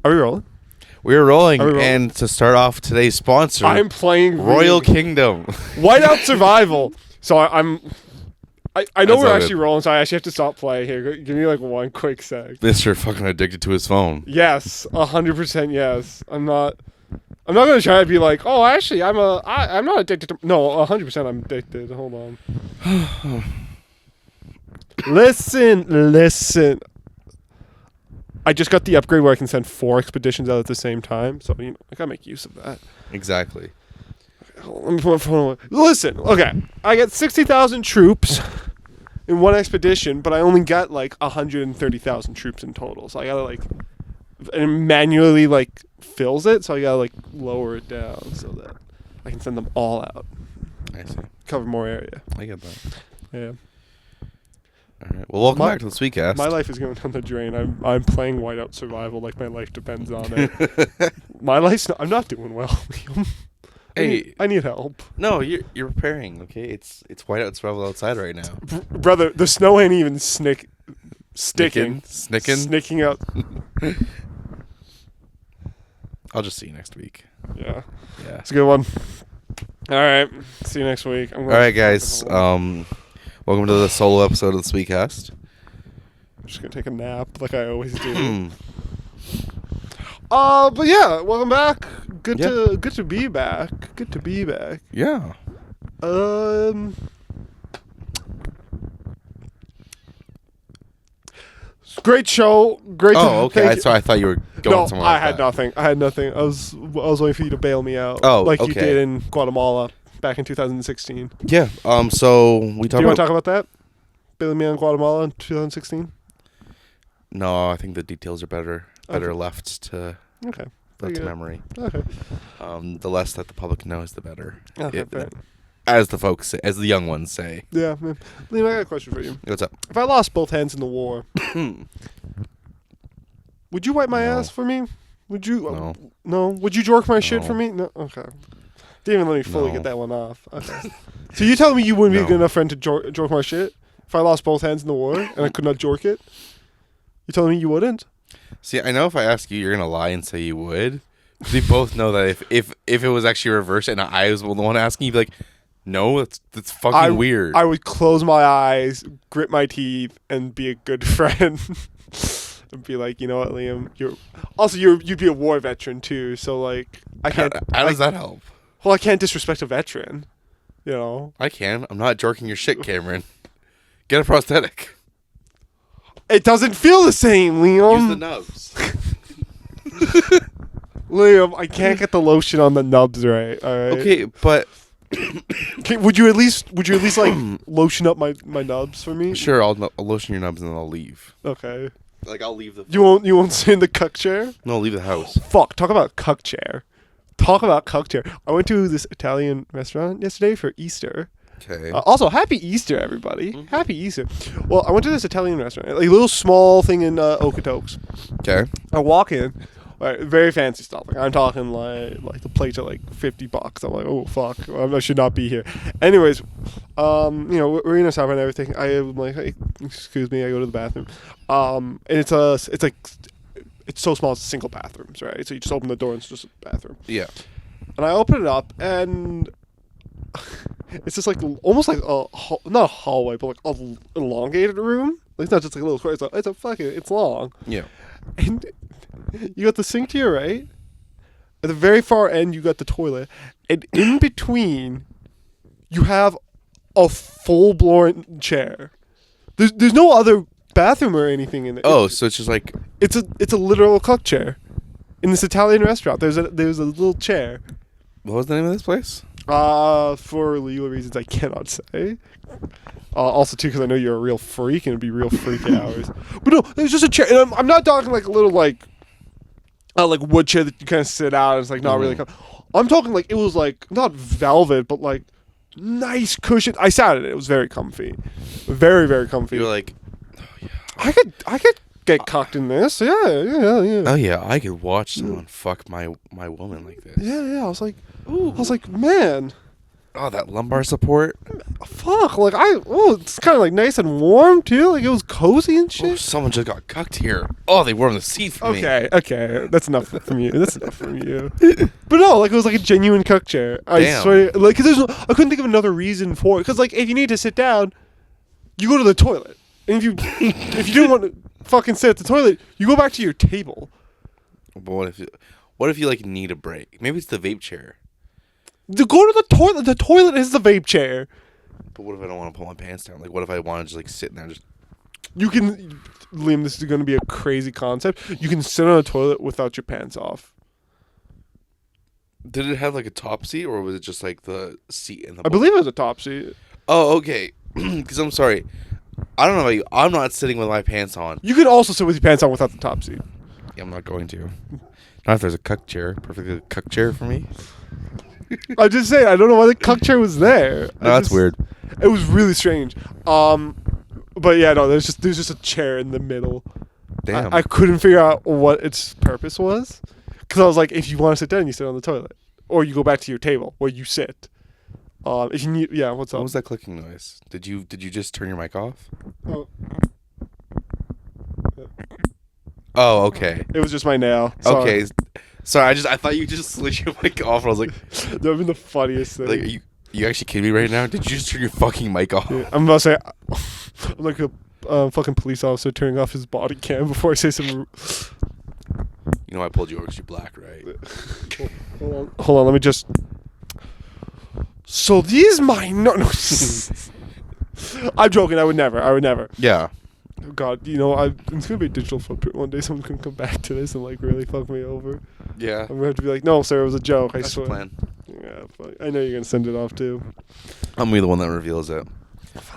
Are we rolling? We're rolling, and to start off today's sponsor, I'm playing Royal Kingdom. Whiteout Survival. So I know That's we're all actually good. rolling, so I actually have to stop playing here. Give me like one quick sec. Mr. fucking addicted to his phone. Yes, 100% yes. I'm not gonna try to be like, oh, actually, I'm not addicted to. No, 100% I'm addicted. Hold on. Listen. I just got the upgrade where I can send 4 expeditions out at the same time, so I gotta make use of that. Exactly. Let me put my phone away. Listen, okay, I got 60,000 troops in one expedition, but I only got like 130,000 troops in total. So I gotta like, and it manually like fills it, so I gotta like lower it down so that I can send them all out. I see. Cover more area. I get that. Yeah. All right. Well, welcome back to the Sweetcast. My life is going down the drain. I'm playing Whiteout Survival like my life depends on it. I'm not doing well. Hey, I need help. No, you're preparing. Okay, it's Whiteout Survival outside right now. Brother, the snow ain't even sticking. Snicking out. I'll just see you next week. Yeah. Yeah. It's a good one. All right. See you next week. All right, guys. Welcome to the solo episode of the Sweetcast. I'm just gonna take a nap like I always do. But yeah, welcome back. Good to be back. Good to be back. Yeah. Great show. Great. Oh, okay. I thought you were going somewhere. I had nothing. I was waiting for you to bail me out. Oh, like okay. you did in Guatemala back in 2016. Yeah. So we talked. Do you want to talk about that? Bailing me out in Guatemala in 2016. No, I think the details are better left to memory. Okay. The less that the public knows, the better. Okay. As the folks say, as the young ones say. Yeah, man. Liam, I got a question for you. What's up? If I lost both hands in the war, would you wipe my ass for me? Would you? No. No. Would you jork my shit for me? No. Okay. Didn't even let me fully get that one off. Okay. So you telling me you wouldn't be a good enough friend to jork my shit if I lost both hands in the war and I could not jork it? You telling me you wouldn't? See, I know if I ask you, you're gonna lie and say you would. We both know that if it was actually reversed and I was the one asking, you'd be like, no, that's fucking weird. I would close my eyes, grit my teeth, and be a good friend. And be like, you know what, Liam, you'd be a war veteran too, so like I can't. How does that help? Well, I can't disrespect a veteran. You know. I can. I'm not jerking your shit, Cameron. Get a prosthetic. It doesn't feel the same, Liam. Use the nubs. Liam, I can't get the lotion on the nubs right. All right. Okay, but would you at least like lotion up my nubs for me? Sure, I'll lotion your nubs and then I'll leave. Okay. Like I'll leave the. You won't sit in the cuck chair? No, I'll leave the house. Fuck. Talk about cuck chair. I went to this Italian restaurant yesterday for Easter. Okay. Also, happy Easter, everybody. Mm-hmm. Happy Easter. Well, I went to this Italian restaurant, like a little small thing in Okotoks. Okay. I walk in, right, very fancy stuff. Like I'm talking like the plates are like $50. I'm like, oh fuck, I should not be here. Anyways, we're in a shop and everything. I'm like, hey, excuse me, I go to the bathroom. And it's so small, it's single bathrooms, right? So you just open the door and it's just a bathroom. Yeah. And I open it up and it's just like almost like not a hallway, but like a elongated room. Like it's not just like a little square. It's long. Yeah. And you got the sink to your right. At the very far end, you got the toilet, and in between, you have a full-blown chair. There's no other bathroom or anything in it. Oh, so it's just like it's a literal cuck chair in this Italian restaurant. There's a little chair. What was the name of this place? For legal reasons, I cannot say. Also, too, because I know you're a real freak, and it'd be real freaky hours. But no, there's just a chair. And I'm not talking like a little like wood chair that you kind of sit out and it's like not really. I'm talking like it was like not velvet, but like nice cushion. I sat in it. It was very comfy, very very comfy. You were like, oh yeah, I could get cucked in this. Yeah. Oh yeah, I could watch someone fuck my woman like this. Yeah. I was like, man. Oh, that lumbar support. Fuck, like it's kind of like nice and warm too. Like it was cozy and shit. Oh, someone just got cucked here. Oh, they warmed the seat for me. Okay, that's enough from you. That's enough from you. But no, like it was like a genuine cuck chair. I Damn. swear, like, cause I couldn't think of another reason for it. Cause like if you need to sit down, you go to the toilet, and if you didn't want to fucking sit at the toilet, you go back to your table. But what if you like need a break? Maybe it's the vape chair. To go to the toilet. The toilet is the vape chair. But what if I don't want to pull my pants down? Like, what if I want to just like sit in there and just... You can, Liam, this is going to be a crazy concept. You can sit on a toilet without your pants off. Did it have like a top seat, or was it just like the seat in the... I believe it was a top seat. Oh, okay. Because I'm sorry. I don't know about you. I'm not sitting with my pants on. You could also sit with your pants on without the top seat. Yeah, I'm not going to. Not if there's a cuck chair. Perfectly cuck chair for me. I'm just saying, I don't know why the cuck chair was there. No, that's weird. It was really strange. But yeah, no, there's just a chair in the middle. Damn. I couldn't figure out what its purpose was. Because I was like, if you want to sit down, you sit on the toilet. Or you go back to your table where you sit. If you need, yeah, what's up? What was that clicking noise? Did you just turn your mic off? Oh. Oh, okay. It was just my nail. Sorry. Okay. Sorry, I thought you just switched your mic off, and I was like, That would have been the funniest thing. like, are you actually kidding me right now? Did you just turn your fucking mic off? Yeah, I'm about to say, I'm like a fucking police officer turning off his body cam before I say some. You know I pulled you over because you're black, right? Hold on, let me just. So these no. I'm joking. I would never. Yeah. Oh God, it's gonna be a digital footprint one day. Someone's gonna come back to this and like really fuck me over. Yeah. I'm gonna have to be like, no, sir, it was a joke. I That's swear. the plan. Yeah, fuck. I know you're gonna send it off too. I'm gonna be the one that reveals it.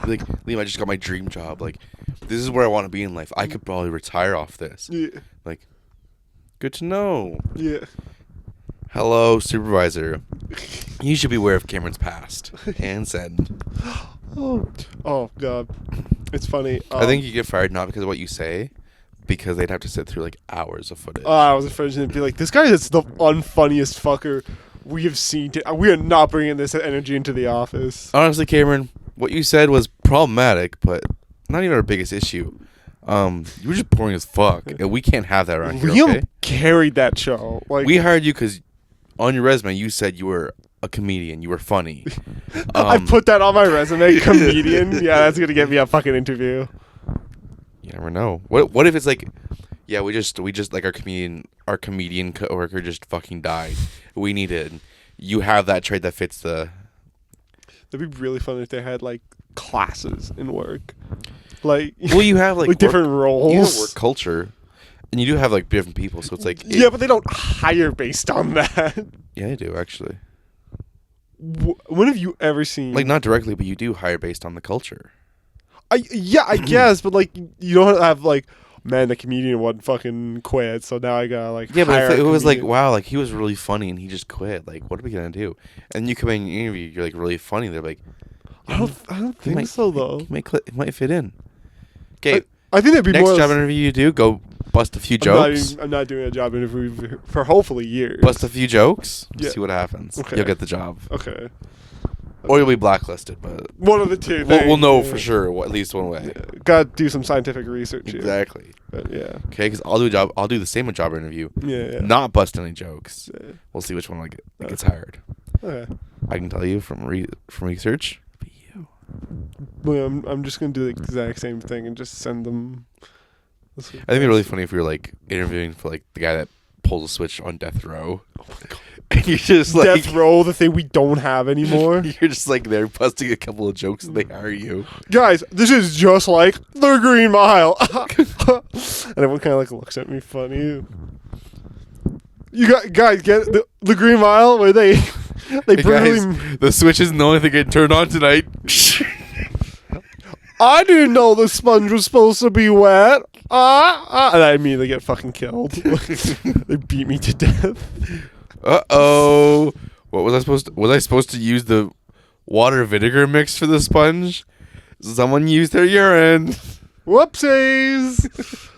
Like, Liam, I just got my dream job. Like, this is where I want to be in life. I could probably retire off this. Yeah. Like, good to know. Yeah. Hello, supervisor. You should be aware of Cameron's past. And send. Oh God, it's funny. I think you get fired not because of what you say, because they'd have to sit through like hours of footage. I was afraid to be like, this guy is the unfunniest fucker we have seen. We are not bringing this energy into the office. Honestly, Cameron, what you said was problematic, but not even our biggest issue. You were just boring as fuck, and we can't have that around here. Liam Okay? carried that show. Like, We hired you because on your resume you said you were a comedian, you were funny. I put that on my resume, comedian. Yeah, that's gonna get me a fucking interview. You never know. What if it's like, yeah, we just like our comedian coworker just fucking died. We need it. You have that trait that fits the. That'd be really fun if they had like classes in work, like. Well, you have like different roles. You have work culture, and you do have like different people. So it's like yeah, but they don't hire based on that. Yeah, they do actually. When have you ever seen like not directly, but you do hire based on the culture? I guess, but like you don't have like, man, the comedian one fucking quit, so now I gotta like. Yeah, but hire if it a was like, comedian. wow, like he was really funny and he just quit. Like, what are we gonna do? And you come in and interview, you're like really funny. They're like, I don't think so though. It might fit in. Okay, I think that'd be next more. job interview you do, go bust a few jokes. I'm not doing a job interview for hopefully years. Bust a few jokes. Yeah. See what happens. Okay. You'll get the job, Okay. or you'll be blacklisted. But One of the two. we'll know things, for sure. At least one way. Yeah. Gotta do some scientific research here. Exactly. But yeah. Okay, because I'll do the same job interview. Yeah. Not bust any jokes. Yeah. We'll see which one gets hired. Okay. I can tell you from research. Be you. Well, I'm just gonna do the exact same thing and just send them. I think it'd be really funny if we were like interviewing for like the guy that pulls a switch on death row. Oh my God. And you're just like Death Row, the thing we don't have anymore. You're just like there busting a couple of jokes and they hire you. Guys, this is just like the Green Mile. And everyone kind of like looks at me funny. You guys get the Green Mile where they Hey brutally. guys, the switch isn't the only thing getting turned on tonight. I didn't know the sponge was supposed to be wet. And I immediately get fucking killed. They beat me to death. Uh-oh. What was I supposed to use the water vinegar mix for the sponge? Someone used their urine. Whoopsies.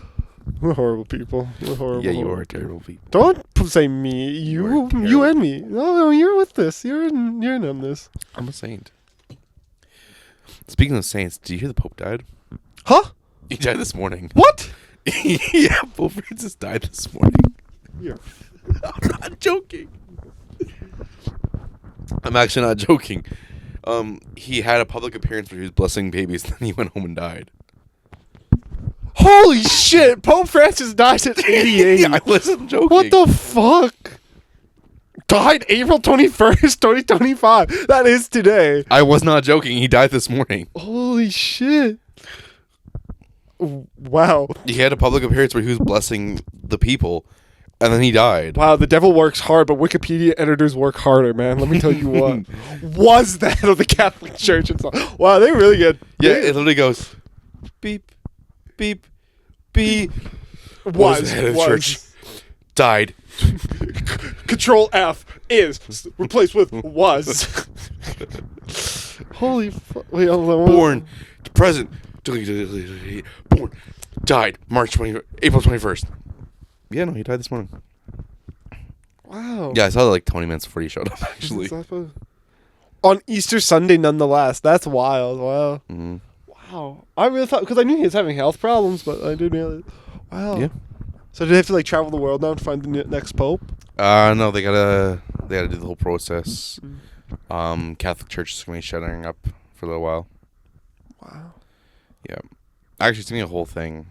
We're horrible people. We're horrible. Yeah, you horrible are terrible people. Don't say me. You and me. No, you're with this. You're in on this. I'm a saint. Speaking of saints, do you hear the Pope died? Huh? He died this morning. What? Yeah, Pope Francis died this morning. Yeah. I'm not joking. I'm actually not joking. He had a public appearance where he was blessing babies, and then he went home and died. Holy shit! Pope Francis died at 88. Yeah, I wasn't joking. What the fuck? Died April 21st, 2025. That is today. I was not joking. He died this morning. Holy shit. Wow. He had a public appearance where he was blessing the people, and then he died. Wow, the devil works hard, but Wikipedia editors work harder, man. Let me tell you what. Was that of the Catholic Church and stuff. Wow, they really get... Yeah, it literally goes, beep, beep, beep. Was the head of the church. Died. Control F is replaced with was. Holy fuck. Wait, Born to present. Born. Died April 21st. Yeah, no, he died this morning. Wow. Yeah, I saw that like 20 minutes before he showed up, actually. On Easter Sunday, nonetheless. That's wild. Wow. Mm-hmm. Wow. I really thought, because I knew he was having health problems, but I didn't realize. Wow. Yeah. So do they have to like travel the world now to find the next pope? No, they gotta do the whole process. Catholic Church is gonna be shutting up for a little while. Wow. Yeah. Actually, it's gonna be a whole thing.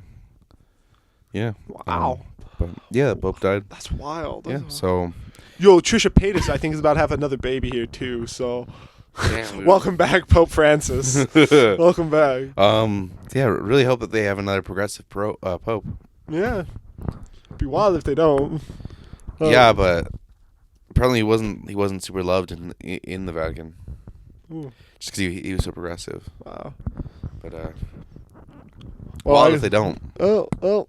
Yeah. Wow. But yeah, the Pope died. That's wild. Yeah. So. Yo, Trisha Paytas, I think, is about to have another baby here too. So. Damn, Welcome back, Pope Francis. Welcome back. Yeah. Really hope that they have another progressive Pope. Yeah. It'd be wild if they don't. Yeah, but apparently he wasn't super loved in the Vatican. Just because he was so progressive. Wow. But well, wild if they don't. Oh.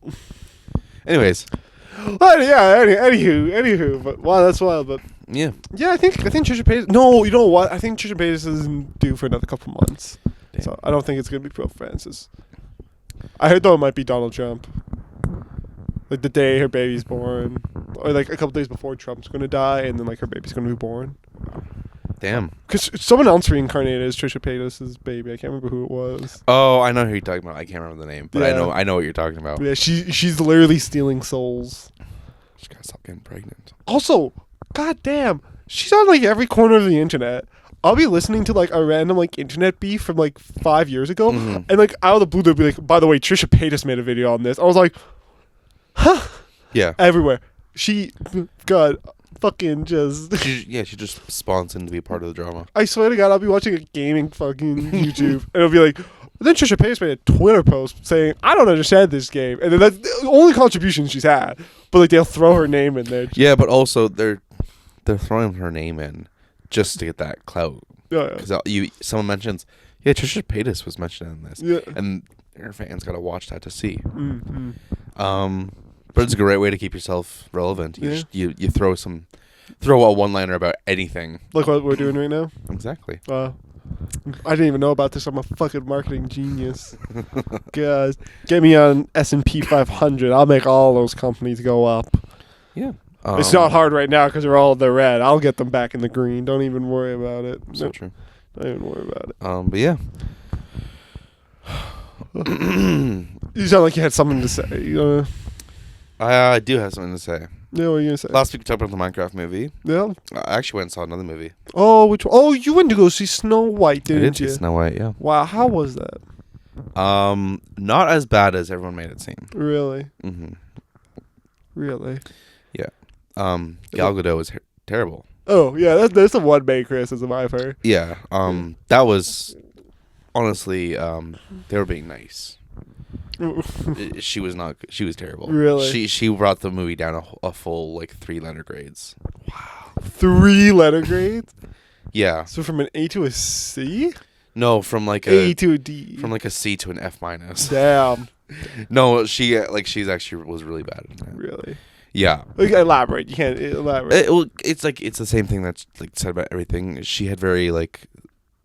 Anyways. Well, yeah. Anywho. But wow, that's wild. But Yeah. yeah, I think Trisha Paytas. No, you know what? I think Trisha Paytas isn't due for another couple months. Damn. So I don't think it's gonna be Pope Francis. I heard though it might be Donald Trump. Like the day her baby's born, or like a couple days before Trump's gonna die, and then like her baby's gonna be born. Damn. Because someone else reincarnated as Trisha Paytas' baby. I can't remember who it was. Oh, I know who you're talking about. I can't remember the name, but Yeah. I know what you're talking about. Yeah, she's literally stealing souls. She gotta stop getting pregnant. Also, goddamn, she's on like every corner of the internet. I'll be listening to like a random like internet beef from like 5 years ago, and like out of the blue they'll be like, "By the way, Trisha Paytas made a video on this." I was like, "Huh." Yeah. Everywhere. God, fucking just. She just spawns in to be a part of the drama. I swear to God, I'll be watching a gaming fucking YouTube, and it'll be like, then Trisha Paytas made a Twitter post saying, "I don't understand this game," and then that's the only contribution she's had. But like, they'll throw her name in there. Yeah, but also they're throwing her name in just to get that clout. Yeah. Because someone mentions, yeah, Trisha Paytas was mentioned in this, Yeah. and her fans gotta watch that to see. Mm-hmm. But it's a great way to keep yourself relevant. You throw a one-liner about anything. Like what we're doing right now. Exactly. I didn't even know about this. I'm a fucking marketing genius. God, get me on S&P 500. I'll make all those companies go up. Yeah. It's not hard right now because they're all in the red. I'll get them back in the green. Don't even worry about it. So true. Don't even worry about it. But yeah. You sound like you had something to say. I do have something to say. Yeah, what are you gonna say? Last week we talked about the Minecraft movie. Yeah. I actually went and saw another movie. Oh, which one? Oh, you went to go see Snow White, I didn't did you? see Snow White, yeah. Wow, how was that? Not as bad as everyone made it seem. Really? Mm-hmm. Really? Yeah. Gal Gadot was terrible. Oh, yeah, there's some one main criticism I've heard. Yeah. That was honestly, they were being nice. She was not. She was terrible. Really? She brought the movie down a full like 3 letter grades. Wow. 3 letter grades? Yeah. So from an A to a C? No, from like A to a D. From like a C to an F minus. Damn. No, she's actually was really bad at that. Really? Yeah. Like, elaborate. You can't elaborate. It's the same thing that's like said about everything. She had very like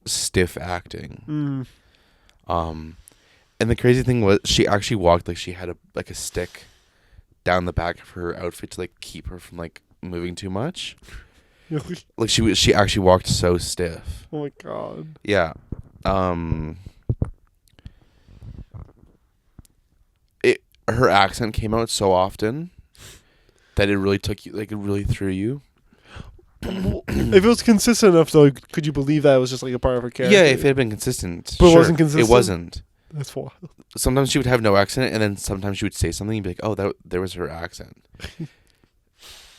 stiff acting. And the crazy thing was she actually walked like she had a stick. down the back of her outfit to like keep her from like moving too much. Really? Like she actually walked so stiff. Oh my god. Yeah. Her accent came out so often that it really took you, like it really threw you. If it was consistent enough, though, could you believe that it was just like a part of her character? Yeah, if it had been consistent. But it wasn't consistent? It wasn't. That's wild. Sometimes she would have no accent, and then sometimes she would say something and be like, "Oh, there was her accent."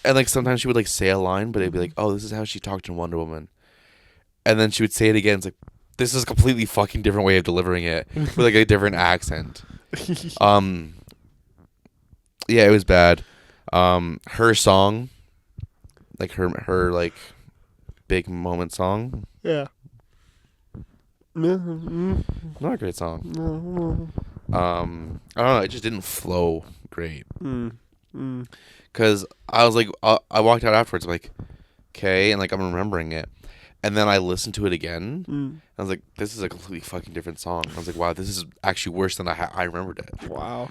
And like sometimes she would like say a line, but it'd be like, "Oh, this is how she talked in Wonder Woman," and then she would say it again. It's like, this is a completely fucking different way of delivering it with like a different accent. Yeah, it was bad. Her song, like her like big moment song. Yeah. Not a great song. I don't know. It just didn't flow great. Because I was like, I walked out afterwards, I'm like, okay, and like I'm remembering it, and then I listened to it again. And I was like, this is a completely fucking different song. I was like, wow, this is actually worse than I remembered it. Wow.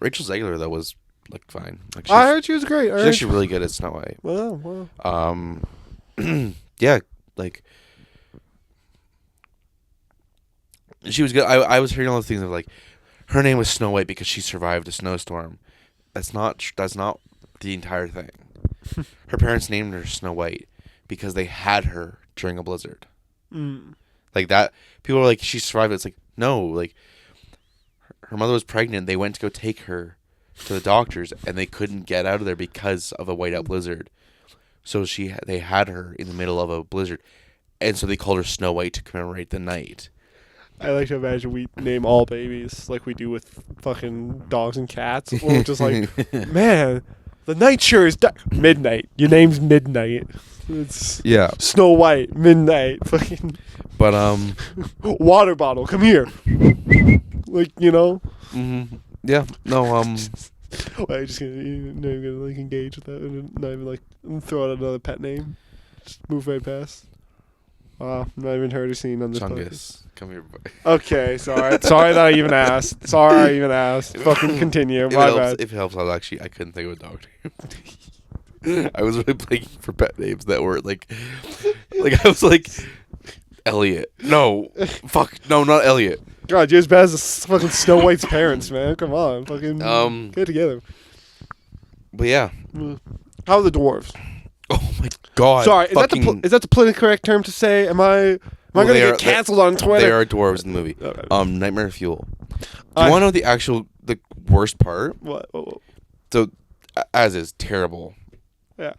Rachel Zegler though was like fine. Like I heard she was great. She's actually really good at Snow White. Wow. Yeah, like she was good. I was hearing all the things of like, her name was Snow White because she survived a snowstorm. That's not the entire thing. Her parents named her Snow White because they had her during a blizzard. Like that, people were like, she survived it. It's like, no, like her mother was pregnant. They went to go take her to the doctors, and they couldn't get out of there because of a whiteout blizzard. So they had her in the middle of a blizzard, and so they called her Snow White to commemorate the night. I like to imagine we name all babies like we do with fucking dogs and cats. We're just like, man, the night sure is midnight. Your name's Midnight. It's Snow White, Midnight. Fucking. But water bottle, come here. Like, you know. Yeah. No. Well, I'm just gonna like engage with that and not even like throw out another pet name. Just move right past. Wow, not even heard or seen on this Chungus, podcast. come here, boy. Okay, sorry that I even asked. Fucking continue. My bad. If it helps, I couldn't think of a dog name. I was really playing for pet names that were like I was like, Elliot. No, fuck, no, not Elliot. God, you're as bad as fucking Snow White's parents, man. Come on, fucking get together. But yeah, how are the dwarves? Oh my god! Sorry, is that the politically correct term to say? Am I gonna get canceled on Twitter? They are dwarves in the movie. Okay. Nightmare Fuel. Do you want to know the worst part? What? So, as is terrible. Yeah.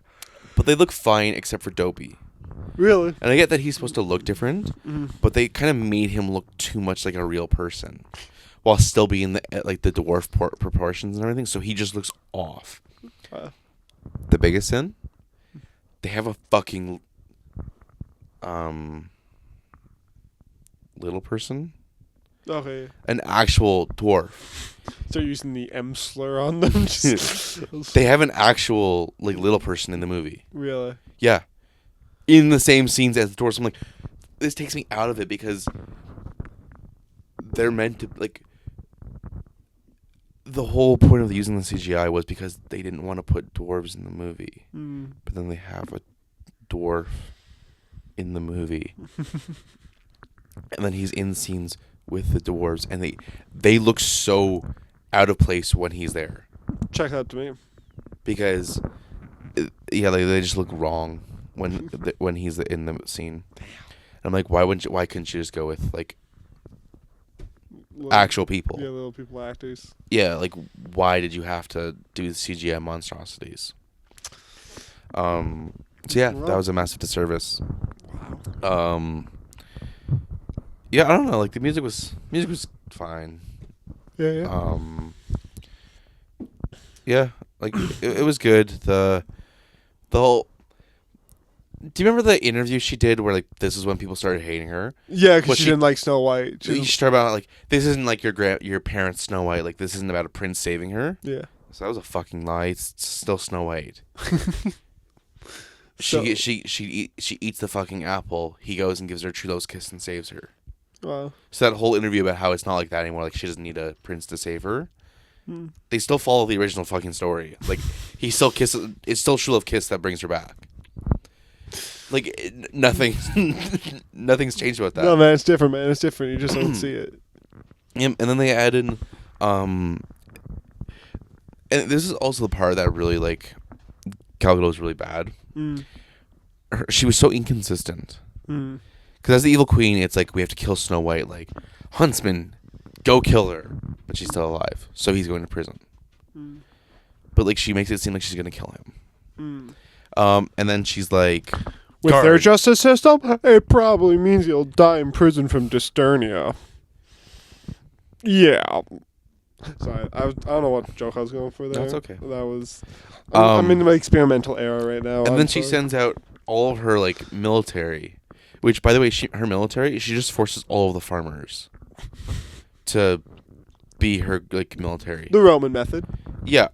But they look fine except for Dopey. Really? And I get that he's supposed to look different, but they kind of made him look too much like a real person, while still being the dwarf proportions and everything. So he just looks off. The biggest sin. They have a fucking little person. Okay. An actual dwarf. So you're using the M slur on them? They have an actual like little person in the movie. Really? Yeah. In the same scenes as the dwarves. I'm like, this takes me out of it because they're meant to like. The whole point of using the CGI was because they didn't want to put dwarves in the movie. But then they have a dwarf in the movie. And then he's in scenes with the dwarves, and they look so out of place when he's there. Check that to me. Because, they just look wrong when he's in the scene. And I'm like, why couldn't you just go with, like, actual people? Yeah, little people actors. Yeah, like, why did you have to do the CGI monstrosities? So yeah, that was a massive disservice. Wow. Yeah, I don't know. Like the music was fine. Yeah. Yeah, like it was good. The whole. Do you remember the interview she did where like this is when people started hating her? Yeah, because she didn't like Snow White. She started about like this isn't like your parents' Snow White. Like this isn't about a prince saving her. Yeah. So that was a fucking lie. It's still Snow White. She eats the fucking apple. He goes and gives her a true love's kiss and saves her. Wow. So that whole interview about how it's not like that anymore. Like she doesn't need a prince to save her. They still follow the original fucking story. Like, he still kisses. It's still True Love kiss that brings her back. Like, nothing's changed about that. No, man, it's different, man. It's different. You just don't see it. And then they add in, and this is also the part that really, like, Gal Gadot's really bad. She was so inconsistent. Because as the evil queen, it's like, we have to kill Snow White. Like, Huntsman, go kill her. But she's still alive. So he's going to prison. But, like, she makes it seem like she's going to kill him. And then she's like... With their justice system, it probably means you'll die in prison from dystonia. Yeah. Sorry, I don't know what joke I was going for there. That's okay. That was... I'm in my experimental era right now. And then she sends out all of her, like, military. Which, by the way, her military, she just forces all of the farmers to be her, like, military. The Roman method. Yeah.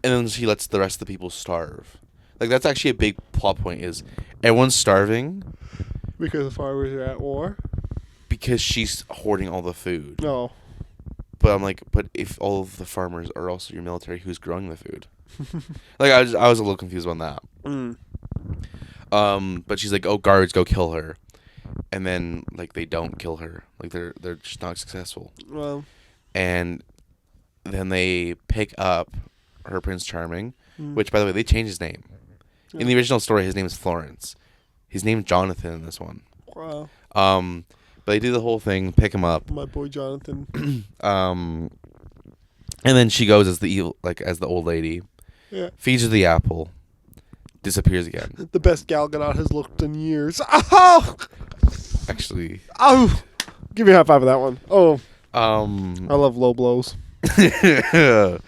And then she lets the rest of the people starve. Like, that's actually a big plot point, is everyone's starving. Because the farmers are at war? Because she's hoarding all the food. No. But I'm like, but if all of the farmers are also your military, who's growing the food? Like, I was a little confused on that. But she's like, oh, guards, go kill her. And then, like, they don't kill her. Like, they're just not successful. Well. And then they pick up her Prince Charming, which, by the way, they changed his name. Yeah. In the original story, his name is Florence. He's named Jonathan in this one. Wow. But they do the whole thing, pick him up. My boy Jonathan. And then she goes as the old lady. Yeah. Feeds her the apple. Disappears again. The best Gal Gadot has looked in years. Oh! Actually. Oh! Give me a high five for that one. Oh. I love low blows. And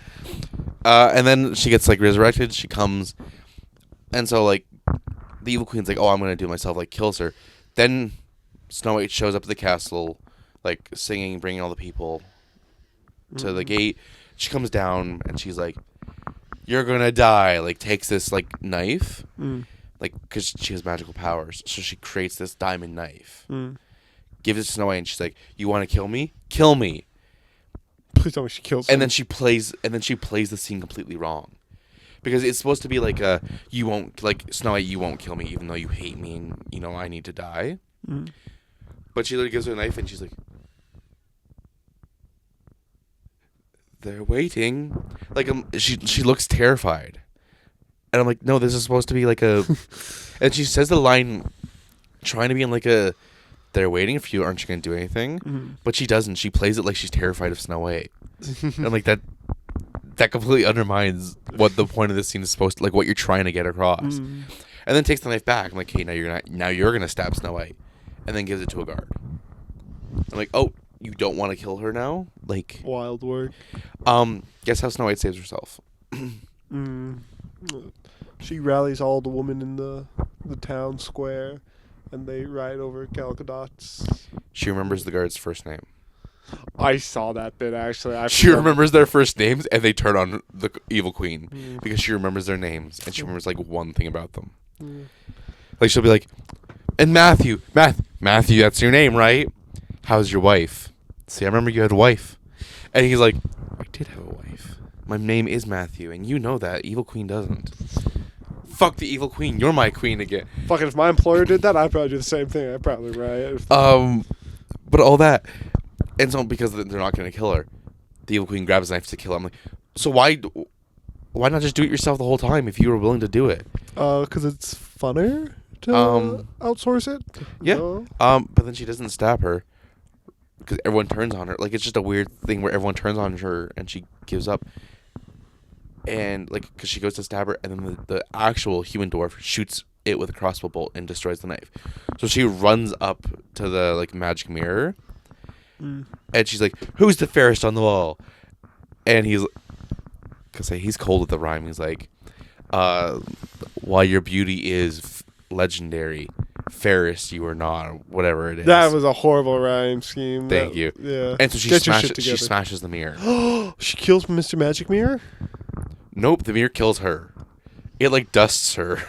then she gets, like, resurrected. She comes. And so, like, the evil queen's like, oh, I'm going to do it myself. Like, kills her. Then Snow White shows up at the castle, like, singing, bringing all the people to the gate. She comes down, and she's like, you're going to die. Like, takes this, like, knife. Like, because she has magical powers. So she creates this diamond knife. Gives it to Snow White, and she's like, you want to kill me? Kill me. Please tell me she kills him. And then she plays the scene completely wrong. Because it's supposed to be like you won't, like, Snow White, you won't kill me even though you hate me and, you know, I need to die. But she literally gives her a knife and she's like, they're waiting. Like, she looks terrified. And I'm like, no, this is supposed to be like a... And she says the line trying to be in like a... They're waiting for you, aren't you going to do anything? But she doesn't. She plays it like she's terrified of Snow White. And I'm like, that completely undermines what the point of this scene is supposed to... Like, what you're trying to get across. And then takes the knife back. I'm like, hey, now you're gonna stab Snow White. And then gives it to a guard. I'm like, oh, you don't want to kill her now? Like... Wild work. Guess how Snow White saves herself? She rallies all the women in the town square, and they ride over Gal Gadot's... She remembers the guard's first name. I saw that bit, actually. She remembers their first names, and they turn on the evil queen because she remembers their names, and she remembers, like, one thing about them. Like, she'll be like, and Matthew, that's your name, right? How's your wife? See, I remember you had a wife. And he's like, I did have a wife. My name is Matthew, and you know that. Evil queen doesn't. Fuck the evil queen. You're my queen again. Fucking if my employer did that, I'd probably do the same thing. I'd probably riot. But all that... And so, because they're not going to kill her, the evil queen grabs a knife to kill her. I'm like, so why not just do it yourself the whole time if you were willing to do it? Because it's funner to outsource it? Yeah. No? But then she doesn't stab her because everyone turns on her. Like, it's just a weird thing where everyone turns on her and she gives up. And, like, because she goes to stab her, and then the actual human dwarf shoots it with a crossbow bolt and destroys the knife. So she runs up to the, like, magic mirror. And she's like, who's the fairest on the wall? And he's cold with the rhyme. He's like, while your beauty is legendary, fairest you are not, or whatever it is. That was a horrible rhyme scheme. Thank you. Yeah. And so she smashes the mirror. She kills Mr. Magic Mirror? Nope, the mirror kills her. It, like, dusts her.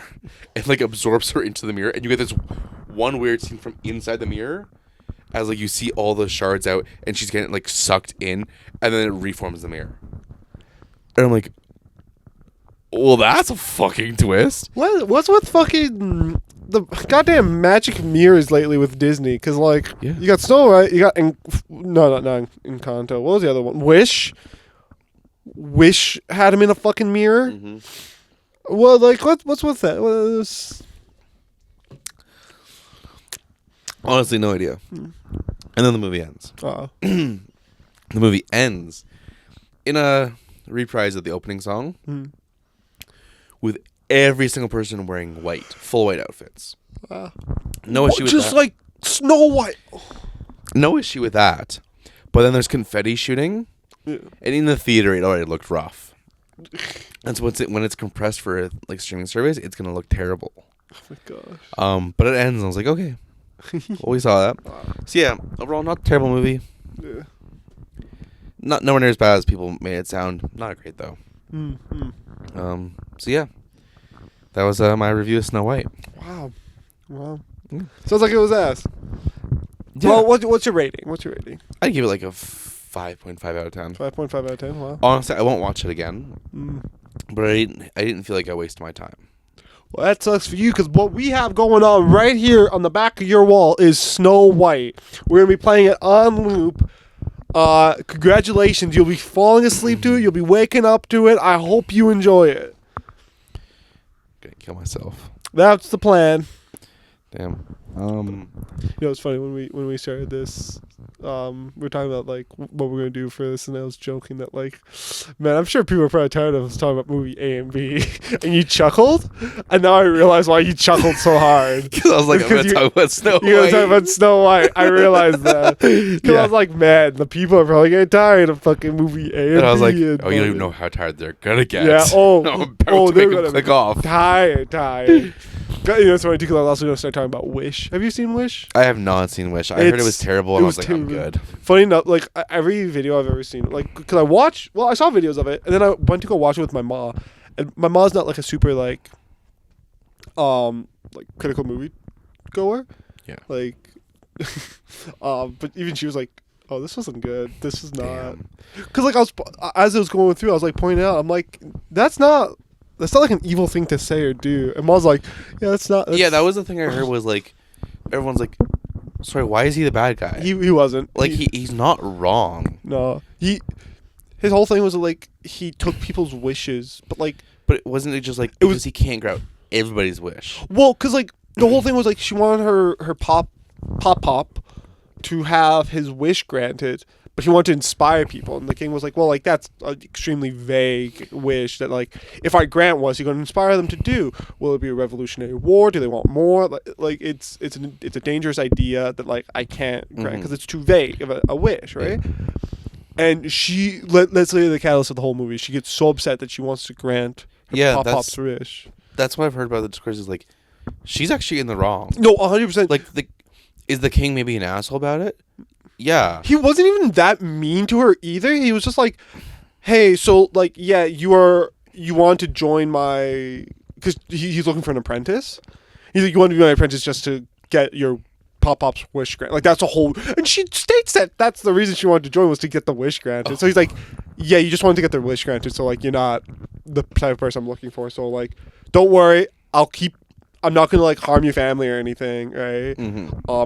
It, like, absorbs her into the mirror. And you get this one weird scene from inside the mirror as, like, you see all the shards out and she's getting, like, sucked in, and then it reforms the mirror. And I'm like, well, that's a fucking twist. What's with fucking the goddamn magic mirrors lately with Disney? Because like you got Snow White, you got not Encanto. What was the other one? Wish. Wish had him in a fucking mirror. Mm-hmm. Well, like what's with that? Honestly, no idea. And then the movie ends. The movie ends in a reprise of the opening song with every single person wearing white, full white outfits. No issue with that. Just like Snow White. No issue with that. But then there's confetti shooting. Yeah. And in the theater, it already looked rough. And so when it's compressed for like streaming service, it's gonna look terrible. Oh my gosh. But it ends, and I was like, okay, well, we saw that. So yeah, overall, not a terrible movie. Yeah. Not nowhere near as bad as people made it sound. Not great though. So yeah, that was my review of Snow White. Wow. Yeah. Sounds like it was ass. Yeah. Well, what's your rating? I'd give it like a 5.5 out of 10. 5.5 out of 10. Wow. Honestly, I won't watch it again. But I didn't feel like I wasted my time. Well, that sucks for you, because what we have going on right here on the back of your wall is Snow White. We're going to be playing it on loop. Congratulations. You'll be falling asleep to it. You'll be waking up to it. I hope you enjoy it. Gonna kill myself. That's the plan. Damn. It's funny when we started this. We were talking about like what we're gonna do for this, and I was joking that like, man, I'm sure people are probably tired of us talking about movie A and B, and you chuckled, and now I realize why you chuckled so hard. Because I was like, I'm gonna talk about Snow White. You're gonna talk about Snow White. I realized that. Because I was like, man, the people are probably getting tired of fucking movie A and B. And I was like, oh, you don't even know how tired they're gonna get. Yeah. They're gonna click off. Tired. It's funny too, because I was also gonna start talking about Wish. Have you seen Wish? I have not seen Wish. I heard it was terrible, and I was like, I'm good. Funny enough, like every video I've ever seen, like, because I saw videos of it, and then I went to go watch it with my ma, and my ma's not like a super like critical movie goer. Yeah. Like, but even she was like, "Oh, this wasn't good. This is not." Because like as it was going through, I was like pointing out, I'm like, that's not like an evil thing to say or do. And Ma's like, yeah, that's not. Yeah, that was the thing I heard was like, everyone's like, sorry, why is he the bad guy? He wasn't. Like, he's not wrong. No. His whole thing was like, he took people's wishes, but like. But wasn't it just like, because he can't grant everybody's wish? Well, because like, the whole thing was like, she wanted her pop to have his wish granted, but he wanted to inspire people, and the king was like, well, like, that's an extremely vague wish that, like, if I grant what's he going to inspire them to do? Will it be a revolutionary war? Do they want more? Like it's a dangerous idea that, like, I can't grant because it's too vague of a wish, right? And she, let's say the catalyst of the whole movie, she gets so upset that she wants to grant her Pop's wish. That's what I've heard about the discourse is, like, she's actually in the wrong. No, 100%. Like, is the king maybe an asshole about it? Yeah. He wasn't even that mean to her either. He was just like, hey, so, like, yeah, you want to join my... Because he's looking for an apprentice. He's like, you want to be my apprentice just to get your Pop's wish grant. Like, that's a whole... And she states that that's the reason she wanted to join was to get the wish granted. So he's like, yeah, you just wanted to get the wish granted. So, like, you're not the type of person I'm looking for. So, like, don't worry. I'm not going to, like, harm your family or anything, right?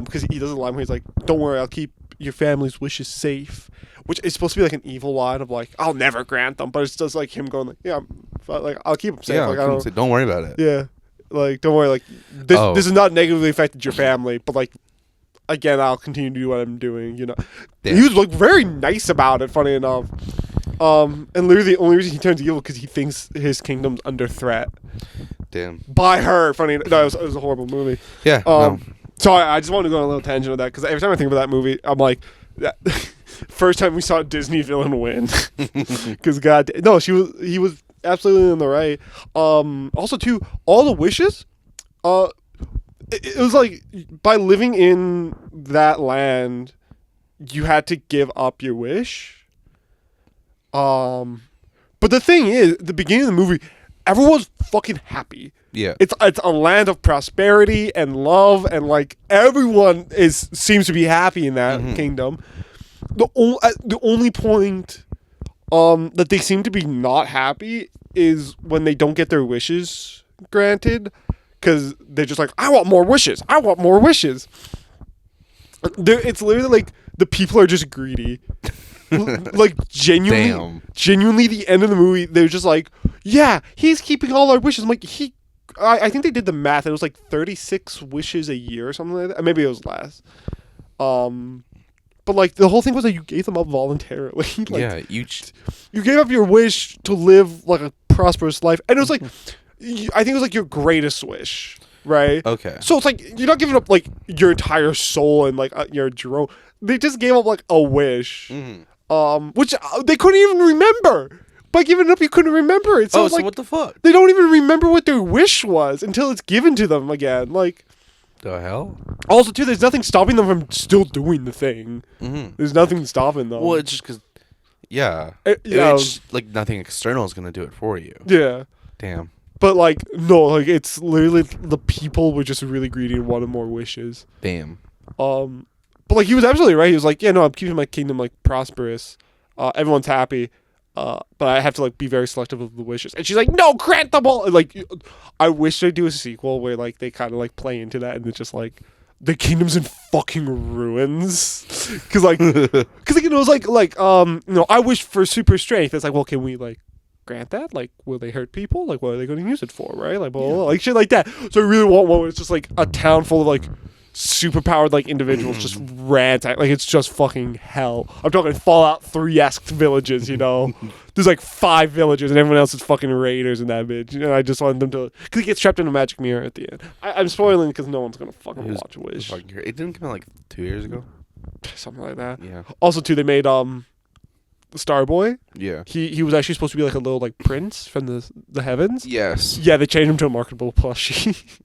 Because he doesn't lie when he's like, don't worry, I'll keep your family's wishes safe, which is supposed to be like an evil line of like, I'll never grant them, but it's just like him going like, yeah, like, I'll keep them safe. Yeah, like, don't worry about it. Yeah, like, don't worry, like, this has not negatively affected your family, but like, again, I'll continue to do what I'm doing, you know. Yeah. He was like very nice about it, funny enough. And literally the only reason he turns evil because he thinks his kingdom's under threat. Damn. By her, funny. No, it was a horrible movie. Yeah. No. So I just wanted to go on a little tangent of that because every time I think about that movie, I'm like, first time we saw a Disney villain win. Because he was absolutely in the right. Also, too, all the wishes, it was like by living in that land, you had to give up your wish. But the thing is, at the beginning of the movie, everyone's fucking happy. Yeah, it's a land of prosperity and love, and like everyone seems to be happy in that kingdom. The only point that they seem to be not happy is when they don't get their wishes granted, because they're just like, I want more wishes. I want more wishes. It's literally like the people are just greedy. Like genuinely, the end of the movie, they're just like, yeah, he's keeping all our wishes. I'm like, I think they did the math. It was like 36 wishes a year or something like that. Maybe it was less. But like the whole thing was that you gave them up voluntarily. Like, yeah, you gave up your wish to live like a prosperous life, and it was like, I think it was like your greatest wish, right? Okay. So it's like you're not giving up like your entire soul and like your drone. They just gave up like a wish, which they couldn't even remember. By giving it up, you couldn't remember it. So, so what the fuck? They don't even remember what their wish was until it's given to them again. Like, the hell? Also, too, there's nothing stopping them from still doing the thing. There's nothing stopping them. Well, it's just because, yeah. Yeah. It's like nothing external is going to do it for you. Yeah. Damn. But, like, no, like, it's literally the people were just really greedy and wanted more wishes. Damn. But, like, he was absolutely right. He was like, yeah, no, I'm keeping my kingdom, like, prosperous. Everyone's happy. But I have to, like, be very selective of the wishes. And she's like, no, grant them all. Like, I wish they'd do a sequel where, like, they kind of, like, play into that and it's just, like, the kingdom's in fucking ruins. Because, like, it was like, I wish for super strength. It's like, well, can we, like, grant that? Like, will they hurt people? Like, what are they going to use it for, right? Like, blah, blah, blah, like, shit like that. So I really want one where it's just, like, a town full of, like, superpowered like individuals just rant like it's just fucking hell. I'm talking Fallout 3-esque villages, you know. There's like 5 villagers and everyone else is fucking raiders in that bitch. And I just want them to, because he gets trapped in a magic mirror at the end. I'm spoiling because no one's gonna fucking watch Wish. It didn't come out like 2 years ago. Something like that. Yeah. Also, too, they made Starboy. Yeah. He was actually supposed to be like a little like prince from the heavens. Yes. Yeah, they changed him to a marketable plushie.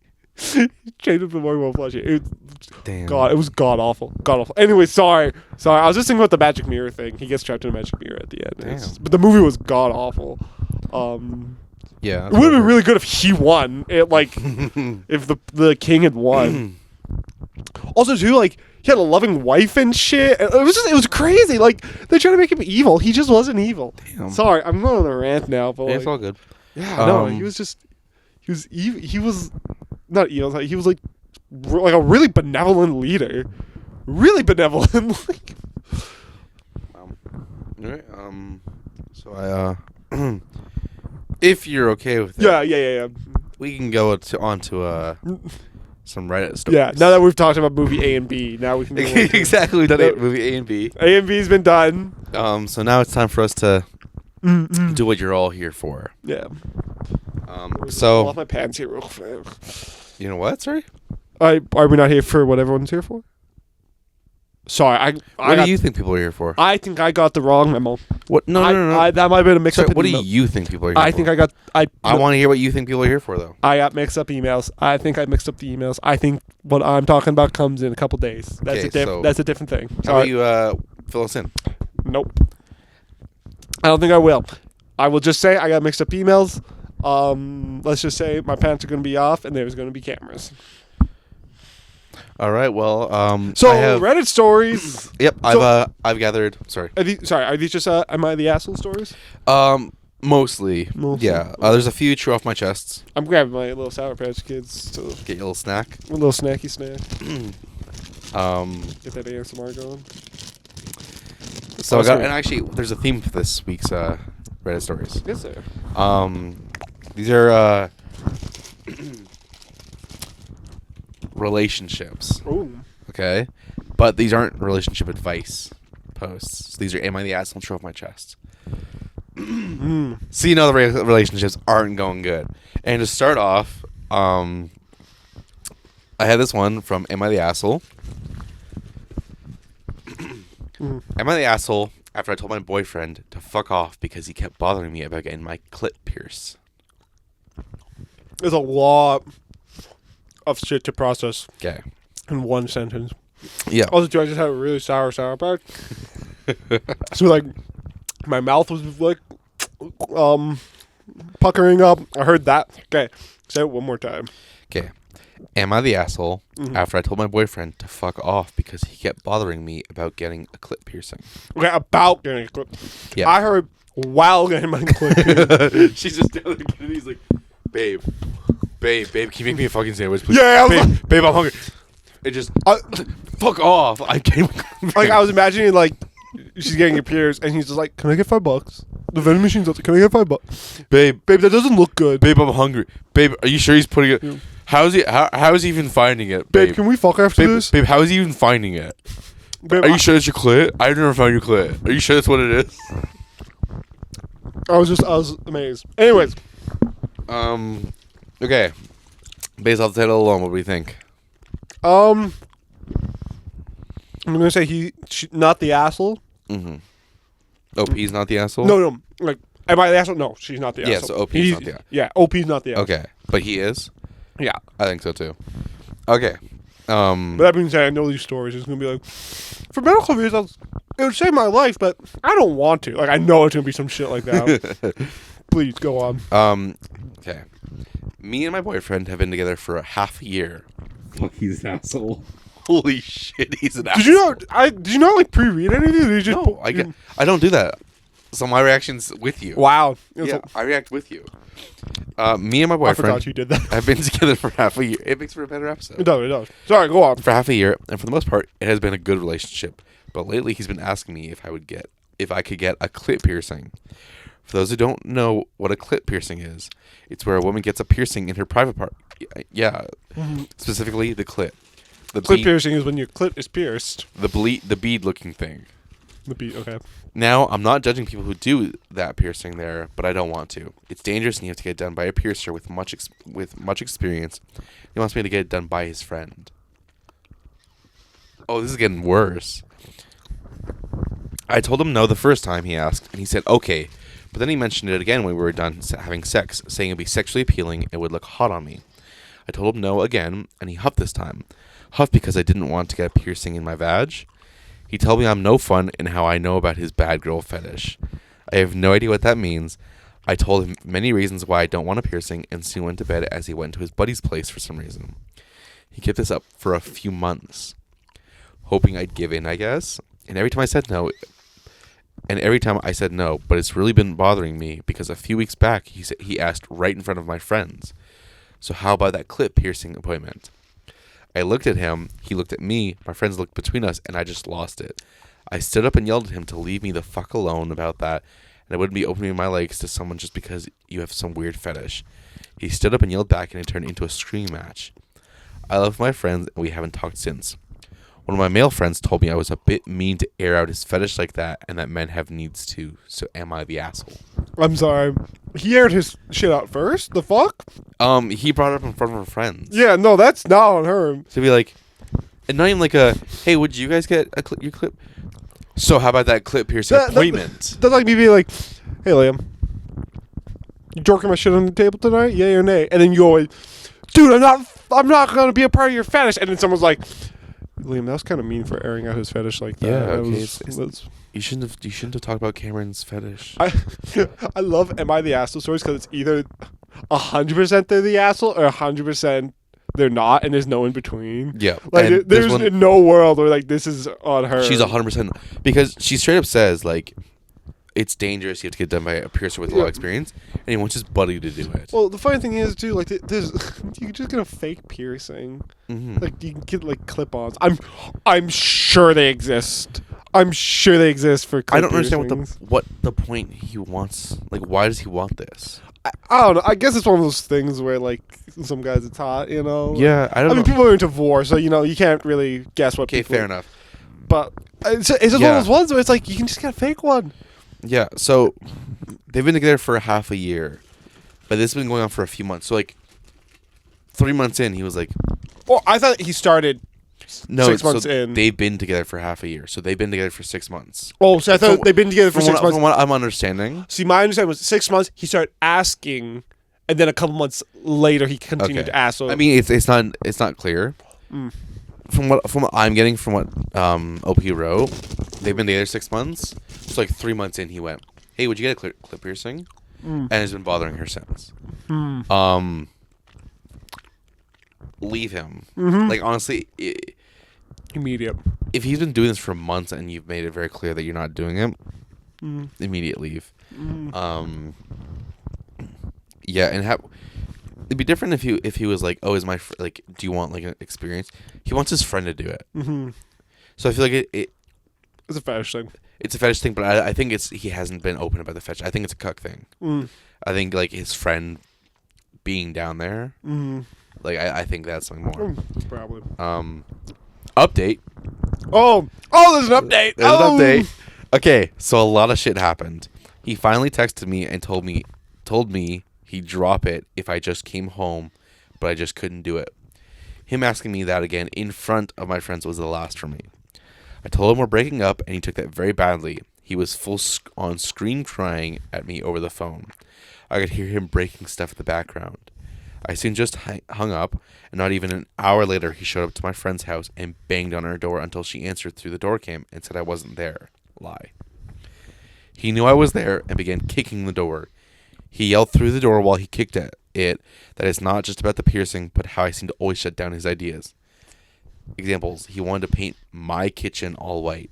Changed him to a marketable plushie. Damn. God, it was god awful. God awful. Anyway, sorry. I was just thinking about the magic mirror thing. He gets trapped in a magic mirror at the end. Damn. But the movie was god awful. Yeah. It would have been really good if he won. It like if the king had won. Also, too, like he had a loving wife and shit. It was crazy. Like they tried to make him evil. He just wasn't evil. Damn. Sorry, I'm going on a rant now. But it's all good. Yeah, no, he was evil. He was not evil. He was like a really benevolent leader. Really benevolent. Like. Alright. So I if you're okay with it. Yeah. We can go on to some Reddit stories. Yeah. Now that we've talked about movie A and B, now we can go exactly. We've done movie A and B. A and B's been done. So now it's time for us to do what you're all here for. Yeah. So pull off my pants here real quick. You know what? Sorry. Are we not here for what everyone's here for? Sorry, What do you think people are here for? I think I got the wrong memo. What? No. That might have been a mix-up. What do you think people are here for? I think I got. I want to hear what you think people are here for, though. I got mixed up emails. I think I mixed up the emails. I think what I'm talking about comes in a couple days. That's that's a different thing. How about you fill us in? Nope. I don't think I will. I will just say I got mixed up emails. Let's just say my pants are going to be off and there's going to be cameras. All right. Well, so Reddit stories. Yep. I've gathered. Sorry. Are these just Am I the Asshole stories? Mostly. Yeah. There's a few true off my chests. I'm grabbing my little Sour Patch Kids to get your little snack. A little snacky snack. Get that ASMR going. So and actually, there's a theme for this week's Reddit stories. Yes, sir. These are relationships. Ooh. Okay, but these aren't relationship advice posts. So these are, am I the asshole? True off my chest. So you know the relationships aren't going good. And to start off, I had this one from Am I the Asshole? Am I the asshole after I told my boyfriend to fuck off because he kept bothering me about getting my clit pierced? There's a lot of shit to process. Okay. In one sentence. Yeah. Also, I just had a really sour patch. So, like, my mouth was, like, puckering up. I heard that. Okay. Say it one more time. Okay. Am I the asshole after I told my boyfriend to fuck off because he kept bothering me about getting a clit piercing? Okay, about getting a clit. Yeah. I heard while getting my clip. She's just down there and he's like, babe, can you make me a fucking sandwich, please? Yeah, I was babe, I'm hungry. It just, fuck off. I can't. like, I was imagining, like, she's getting your pierced, and he's just like, can I get $5? The vending machine's out there. Can I get $5? Babe, that doesn't look good. Babe, I'm hungry. Babe, are you sure he's putting it? Yeah. How is he even finding it, babe? Babe, can we fuck after this? Babe, how is he even finding it? Babe, are you sure it's your clit? I've never found your clit. Are you sure that's what it is? I was amazed. Anyways. Okay. Based off the title alone, what do we think? I'm gonna say not the asshole. Mm-hmm. OP's not the asshole? No. Like, am I the asshole? No, she's not the asshole. Yeah, so OP's not the asshole. Yeah, OP's not the asshole. Okay. But he is? Yeah. I think so too. Okay. But that being said, I know these stories. It's gonna be like, for medical reasons, it would save my life, but I don't want to. Like, I know it's gonna be some shit like that. Please go on. Okay. Me and my boyfriend have been together for half a year. Fuck, he's an asshole. Holy shit, he's an asshole. Did you not like pre-read anything? Did you just No, I don't do that. So my reaction's with you. Wow. Yeah, I react with you. Me and my boyfriend. I forgot you did that. have been together for half a year. It makes for a better episode. It does. Sorry, go on. For half a year, and for the most part, it has been a good relationship. But lately, he's been asking me if I could get a clit piercing. For those who don't know what a clit piercing is, it's where a woman gets a piercing in her private part. Yeah, specifically the clit. The clit piercing is when your clit is pierced. The bead-looking thing. The bead, okay. Now, I'm not judging people who do that piercing there, but I don't want to. It's dangerous, and you have to get it done by a piercer with much experience. He wants me to get it done by his friend. Oh, this is getting worse. I told him no the first time he asked, and he said okay. But then he mentioned it again when we were done having sex, saying it would be sexually appealing and would look hot on me. I told him no again, and he huffed this time. Huffed because I didn't want to get a piercing in my vag. He told me I'm no fun and how I know about his bad girl fetish. I have no idea what that means. I told him many reasons why I don't want a piercing and soon went to bed as he went to his buddy's place for some reason. He kept this up for a few months, hoping I'd give in, I guess. And every time I said no, but it's really been bothering me because a few weeks back he asked right in front of my friends. So how about that clit piercing appointment? I looked at him, he looked at me, my friends looked between us, and I just lost it. I stood up and yelled at him to leave me the fuck alone about that, and I wouldn't be opening my legs to someone just because you have some weird fetish. He stood up and yelled back, and it turned into a screaming match. I left my friends, and we haven't talked since. One of my male friends told me I was a bit mean to air out his fetish like that, and that men have needs too, so am I the asshole? I'm sorry. He aired his shit out first? The fuck? He brought it up in front of her friends. Yeah, no, that's not on her. So be like, and not even like a, hey, would you guys get your clip? So how about that clip piercing appointment? That's like me being like, hey, Liam, you jerking my shit on the table tonight? Yay or nay? And then you go, dude, I'm not going to be a part of your fetish. And then someone's like, Liam, that was kind of mean for airing out his fetish like that. Yeah, that okay. You shouldn't have talked about Cameron's fetish. I love Am I the Asshole stories because it's either 100% they're the asshole or 100% they're not, and there's no in between. Yeah, like there's no world where like this is on her. She's 100% because she straight up says like it's dangerous. You have to get done by a piercer with a lot of experience, and he wants his buddy to do it. Well, the funny thing is too, like there's you can just get a fake piercing. Mm-hmm. Like you can get like clip-ons. I'm sure they exist. I'm sure they exist for clip I don't understand piercings. what the point he wants. Like, why does he want this? I don't know. I guess it's one of those things where like some guys it's hot, you know. Yeah, I mean, people are into vor, so you know you can't really guess what. Okay, fair enough. But it's just one of those ones where it's like you can just get a fake one. Yeah, so they've been together for half a year, but this has been going on for a few months. So like 3 months in, he was like, "Oh, I thought he started 6 months in." They've been together for half a year, so they've been together for 6 months. Oh, so I thought they've been together for 6 months. From what I'm understanding. See, my understanding was 6 months. He started asking, and then a couple months later, he continued to ask. So I mean, it's not clear. Mm. From what I'm getting from what OP wrote, they've been together 6 months. So like 3 months in, he went, "Hey, would you get a clip piercing?" And has been bothering her since. Leave him. Mm-hmm. Like honestly, immediate. If he's been doing this for months and you've made it very clear that you're not doing it, Immediate leave. Yeah, and it'd be different if he was like, oh, is my like, do you want like an experience? He wants his friend to do it. Mm-hmm. So I feel like It's a fetish thing. it's a fetish thing, but I think he hasn't been open about the fetish. I think it's a cuck thing. I think like his friend being down there. Like I think that's something more. Probably. Update. Oh, there's an update. There's an update. Okay, so a lot of shit happened. He finally texted me and told me he'd drop it if I just came home, but I just couldn't do it. Him asking me that again in front of my friends was the last for me. I told him we're breaking up, and he took that very badly. He was full on screen crying at me over the phone. I could hear him breaking stuff in the background. I soon just hung up, and not even an hour later, he showed up to my friend's house and banged on her door until she answered through the door cam and said I wasn't there. Lie. He knew I was there and began kicking the door. He yelled through the door while he kicked at it that it's not just about the piercing, but how I seem to always shut down his ideas. Examples: he wanted to paint my kitchen all white.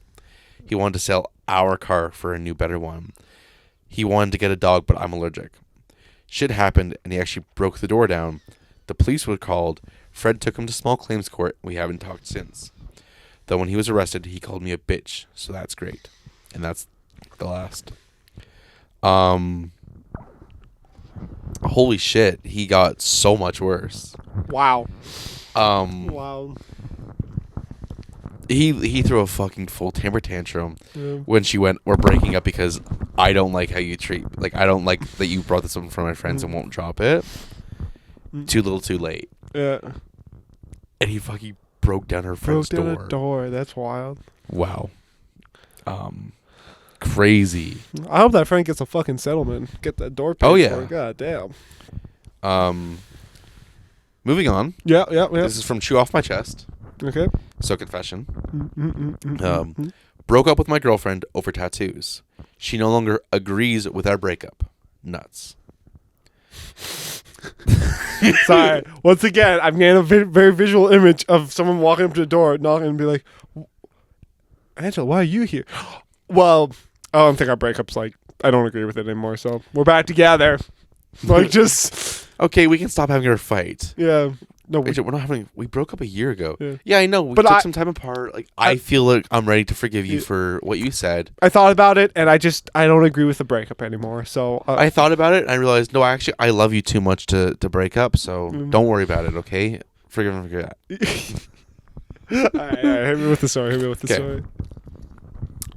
He wanted to sell our car for a new, better one. He wanted to get a dog, but I'm allergic. Shit happened, and he actually broke the door down. The police were called. Fred took him to small claims court. We haven't talked since. Though when he was arrested, he called me a bitch, so that's great. And that's the last. Holy shit, he got so much worse. Wow. Wow. He threw a fucking full temper tantrum when she went, we're breaking up because I don't like how you treat, like, I don't like that you brought this up in front of my friends and won't drop it. Too little, too late. Yeah. And he fucking broke down her friend's door. Broke down a door. That's wild. Wow. Crazy. I hope that friend gets a fucking settlement. Get that door paid. Oh, yeah. For. God damn. Moving on. Yeah. This is from Chew Off My Chest. Okay. So confession. Broke up with my girlfriend over tattoos. She no longer agrees with our breakup. Nuts. Sorry. Once again, I'm getting a very visual image of someone walking up to the door, knocking, and be like, Angela, why are you here? Well, I don't think our breakup's like, I don't agree with it anymore, so we're back together. Like, just... Okay, we can stop having our fight. Yeah. No, we're not having... We broke up a year ago. Yeah, yeah I know. We took some time apart. Like, I feel like I'm ready to forgive you for what you said. I thought about it, and I don't agree with the breakup anymore, so... I thought about it, and I realized, no, actually, I love you too much to break up, so don't worry about it, okay? Forgive and forget. All right, hit me with the story.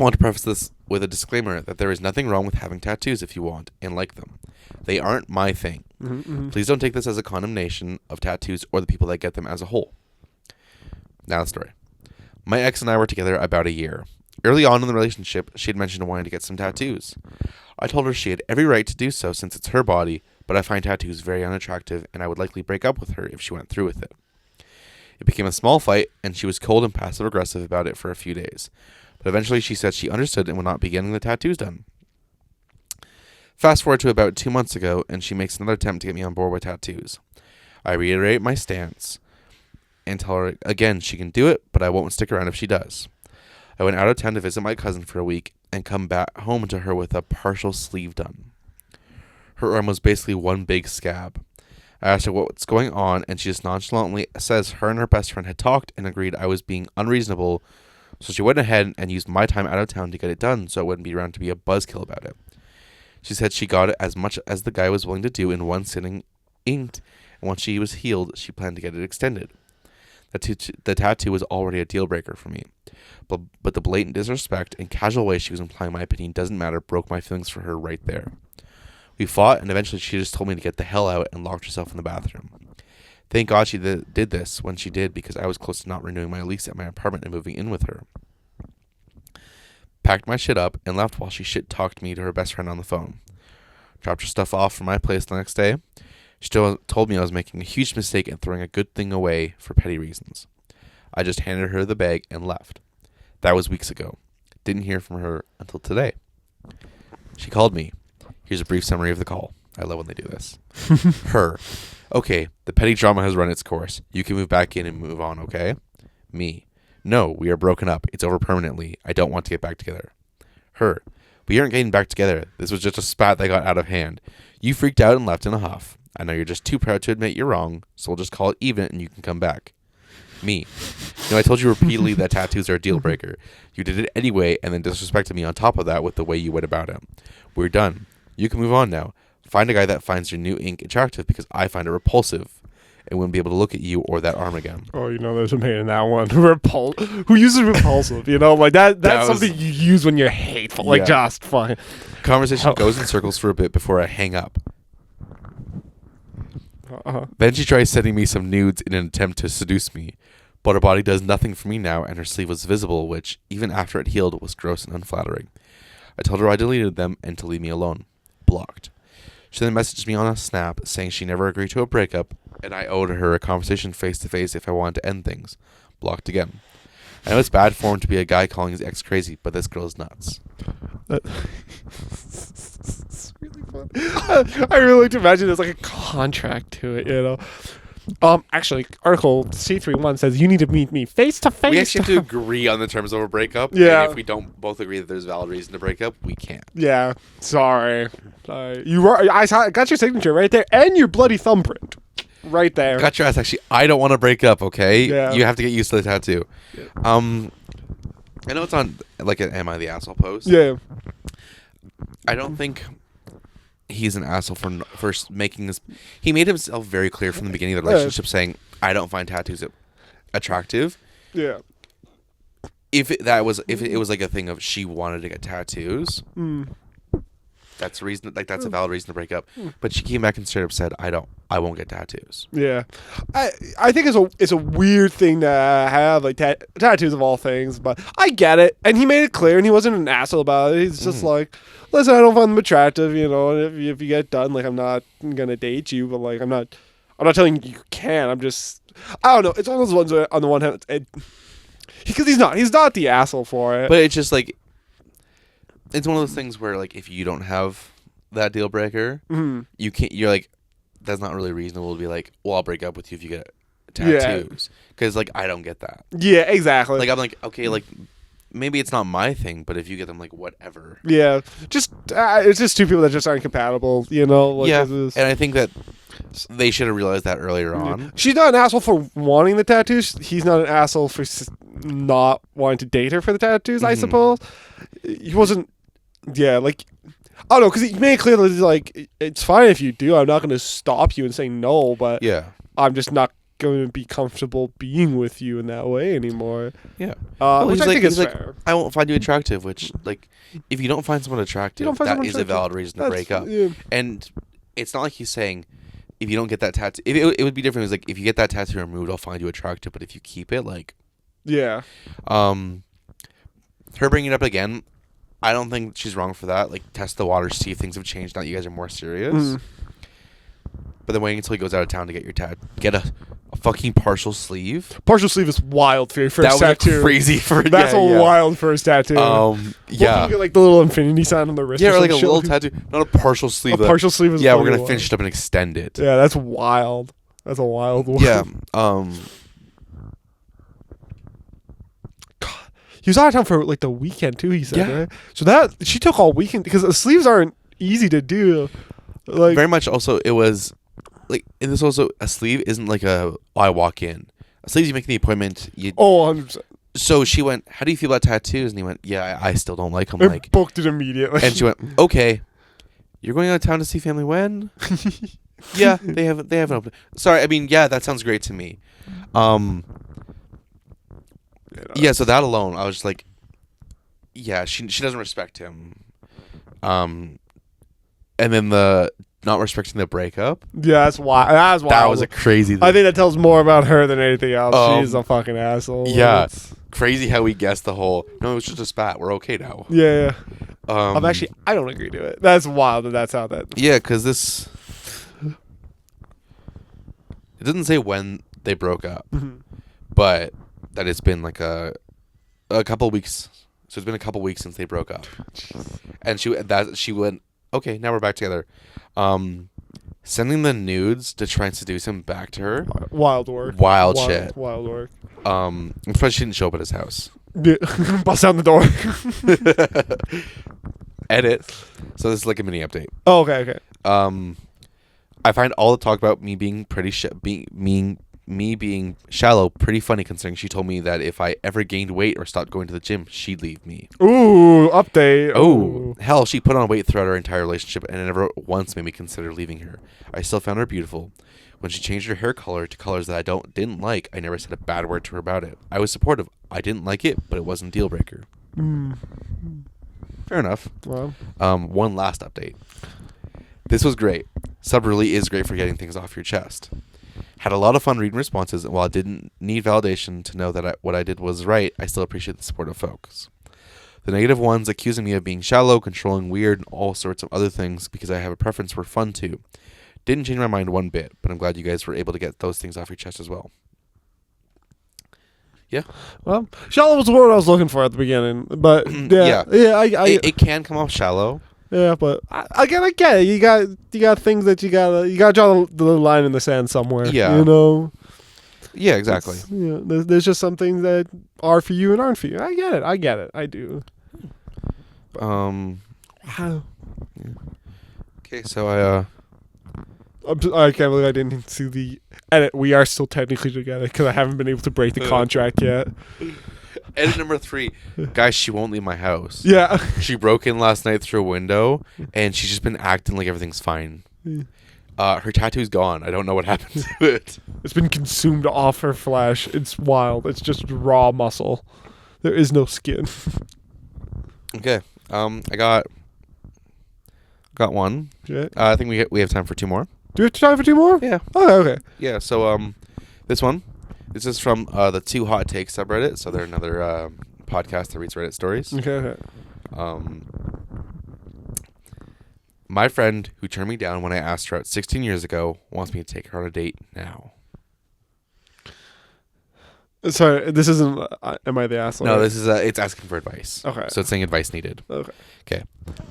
I want to preface this with a disclaimer that there is nothing wrong with having tattoos if you want and like them. They aren't my thing. Please don't take this as a condemnation of tattoos or the people that get them as a whole. Now the story. My ex and I were together about a year. Early on in the relationship, she had mentioned wanting to get some tattoos. I told her she had every right to do so since it's her body, but I find tattoos very unattractive and I would likely break up with her if she went through with it. It became a small fight and she was cold and passive-aggressive about it for a few days. But eventually she said she understood and would not be getting the tattoos done. Fast forward to about 2 months ago, and she makes another attempt to get me on board with tattoos. I reiterate my stance and tell her again she can do it, but I won't stick around if she does. I went out of town to visit my cousin for a week and come back home to her with a partial sleeve done. Her arm was basically one big scab. I asked her what's going on, and she just nonchalantly says her and her best friend had talked and agreed I was being unreasonable, so she went ahead and used my time out of town to get it done so it wouldn't be around to be a buzzkill about it. She said she got it as much as the guy was willing to do in one sitting, inked, and once she was healed, she planned to get it extended. The tattoo was already a deal breaker for me, but the blatant disrespect and casual way she was implying my opinion doesn't matter broke my feelings for her right there. We fought, and eventually she just told me to get the hell out and locked herself in the bathroom. Thank God she did this when she did, because I was close to not renewing my lease at my apartment and moving in with her. Packed my shit up and left while she shit-talked me to her best friend on the phone. Dropped her stuff off from my place the next day. She told me I was making a huge mistake and throwing a good thing away for petty reasons. I just handed her the bag and left. That was weeks ago. Didn't hear from her until today. She called me. Here's a brief summary of the call. I love when they do this. Her. Okay, the petty drama has run its course. You can move back in and move on, okay? Me. No, we are broken up. It's over permanently. I don't want to get back together. Her. We aren't getting back together. This was just a spat that got out of hand. You freaked out and left in a huff. I know you're just too proud to admit you're wrong, so we'll just call it even and you can come back. Me. I told you repeatedly that tattoos are a deal breaker. You did it anyway and then disrespected me on top of that with the way you went about it. We're done. You can move on now. Find a guy that finds your new ink attractive because I find it repulsive and wouldn't be able to look at you or that arm again. Oh, there's a man in that one. Who uses repulsive, like that's something you use when you're hateful. Like, just fine. Conversation goes in circles for a bit before I hang up. Then she tries sending me some nudes in an attempt to seduce me, but her body does nothing for me now and her sleeve was visible, which, even after it healed, was gross and unflattering. I told her I deleted them and to leave me alone. Blocked. She then messaged me on a snap saying she never agreed to a breakup and I owed her a conversation face to face if I wanted to end things. Blocked again. I know it's bad form to be a guy calling his ex crazy, but this girl is nuts. It's really fun. I really like to imagine there's like a contract to it, Actually, article C31 says you need to meet me face to face. We actually have to agree on the terms of a breakup. Yeah. And if we don't both agree that there's a valid reason to break up, we can't. Yeah. Sorry. You were. I got your signature right there and your bloody thumbprint right there. Got your ass. Actually, I don't want to break up. Okay. Yeah. You have to get used to the tattoo. Yeah. I know it's on like an "Am I the Asshole" post. Yeah. I don't think he's an asshole for making this. He made himself very clear from the beginning of the relationship, saying, "I don't find tattoos attractive." Yeah. If it was like a thing of she wanted to get tattoos, that's a reason. Like that's a valid reason to break up. But she came back and straight up said, I won't get tattoos." Yeah, I think it's a weird thing to have, like tattoos of all things, but I get it, and he made it clear, and he wasn't an asshole about it. He's just like, listen, I don't find them attractive, and if you get done, like, I'm not gonna date you, but like I'm not telling you can. I'm just, I don't know. It's one of those ones where, on the one hand, because he's not the asshole for it, but it's just like, it's one of those things where like if you don't have that deal breaker, you can't. You're like, that's not really reasonable to be like, well, I'll break up with you if you get tattoos. Because, like, I don't get that. Yeah, exactly. Like, I'm like, okay, like, maybe it's not my thing, but if you get them, like, whatever. Yeah. Just, it's just two people that just aren't compatible, Like, yeah, and I think that they should have realized that earlier on. She's not an asshole for wanting the tattoos. He's not an asshole for not wanting to date her for the tattoos, I suppose. He wasn't, like... I don't know, because he made it clear that he's like, it's fine if you do. I'm not going to stop you and say no, but I'm just not going to be comfortable being with you in that way anymore. Yeah. Which I think is fair. I won't find you attractive, which, like, if you don't find someone attractive, that is a valid reason to break up. Yeah. And it's not like he's saying, if you don't get that tattoo, it would be different. It's like, if you get that tattoo removed, I'll find you attractive, but if you keep it, like... Yeah. Her bringing it up again... I don't think she's wrong for that. Like, test the waters, see if things have changed. Now that you guys are more serious. But then waiting until he goes out of town to get your get a fucking partial sleeve. Partial sleeve is wild for your first tattoo. That was crazy for That's a wild first tattoo. Yeah. You get like the little infinity sign on the wrist. Yeah, or like a little tattoo, not a partial sleeve. A partial sleeve is we're gonna finish it up and extend it. Yeah, that's wild. That's a wild one. Yeah. He was out of town for like the weekend too, he said, right? So that she took all weekend because the sleeves aren't easy to do. Like very much also it was like, and this also, a sleeve isn't like I walk in. A sleeve, you make the appointment. 100%. So she went, how do you feel about tattoos? And he went, yeah, I still don't like them. Like, booked it immediately. And she went, okay, you're going out of town to see family when? Yeah, they haven't opened. Sorry, I mean, yeah, that sounds great to me. Yeah, so that alone, I was just like, yeah, she doesn't respect him. And then the not respecting the breakup. Yeah, that's wild. That was a crazy thing. I think that tells more about her than anything else. She's a fucking asshole. Yeah. Crazy how we guessed the whole, no, it was just a spat. We're okay now. Yeah. I don't agree to it. That's wild that's how that... Yeah, because this... It doesn't say when they broke up, but that it's been like a couple weeks. So it's been a couple weeks since they broke up. And she went, okay, now we're back together. Sending the nudes to try and seduce him back to her. Wild work. Wild shit. Wild work. I'm surprised she didn't show up at his house. Yeah. Bust down the door. Edit. So this is like a mini update. Oh, okay. I find all the talk about me being me being shallow pretty funny, considering she told me that if I ever gained weight or stopped going to the gym, she'd leave me. Ooh, update. Oh, hell, she put on weight throughout our entire relationship and it never once made me consider leaving her. I still found her beautiful. When she changed her hair color to colors that I didn't like, I never said a bad word to her about it. I was supportive. I didn't like it, but it wasn't a deal breaker. Fair enough. Well, one last update. This was great. Sub really is great for getting things off your chest. Had a lot of fun reading responses, and while I didn't need validation to know that what I did was right, I still appreciate the support of folks. The negative ones accusing me of being shallow, controlling, weird, and all sorts of other things because I have a preference were fun too. Didn't change my mind one bit, but I'm glad you guys were able to get those things off your chest as well. Yeah. Well, shallow was the word I was looking for at the beginning, but yeah. It can come off shallow. Yeah, but I get it. You got things that you gotta draw the line in the sand somewhere. Yeah. You know. Yeah, exactly. There's just some things that are for you and aren't for you. I get it. I do. Wow. Okay, so I can't believe I didn't see the edit. We are still technically together because I haven't been able to break the contract yet. edit number 3. Guys, she won't leave my house. Yeah. She broke in last night through a window, and she's just been acting like everything's fine. Her tattoo's gone. I don't know what happened to it. It's been consumed off her flesh. It's wild. It's just raw muscle. There is no skin. Okay. I got one. Okay. I think we have time for 2 more. Do we have time for 2 more? Yeah. Oh, okay. Yeah. So this is from the 2 Hot Takes subreddit. So they're another podcast that reads Reddit stories. Okay. My friend who turned me down when I asked her out 16 years ago wants me to take her on a date now. Sorry, this isn't. Am I the asshole? No, this is it's asking for advice. Okay. So it's saying advice needed. Okay.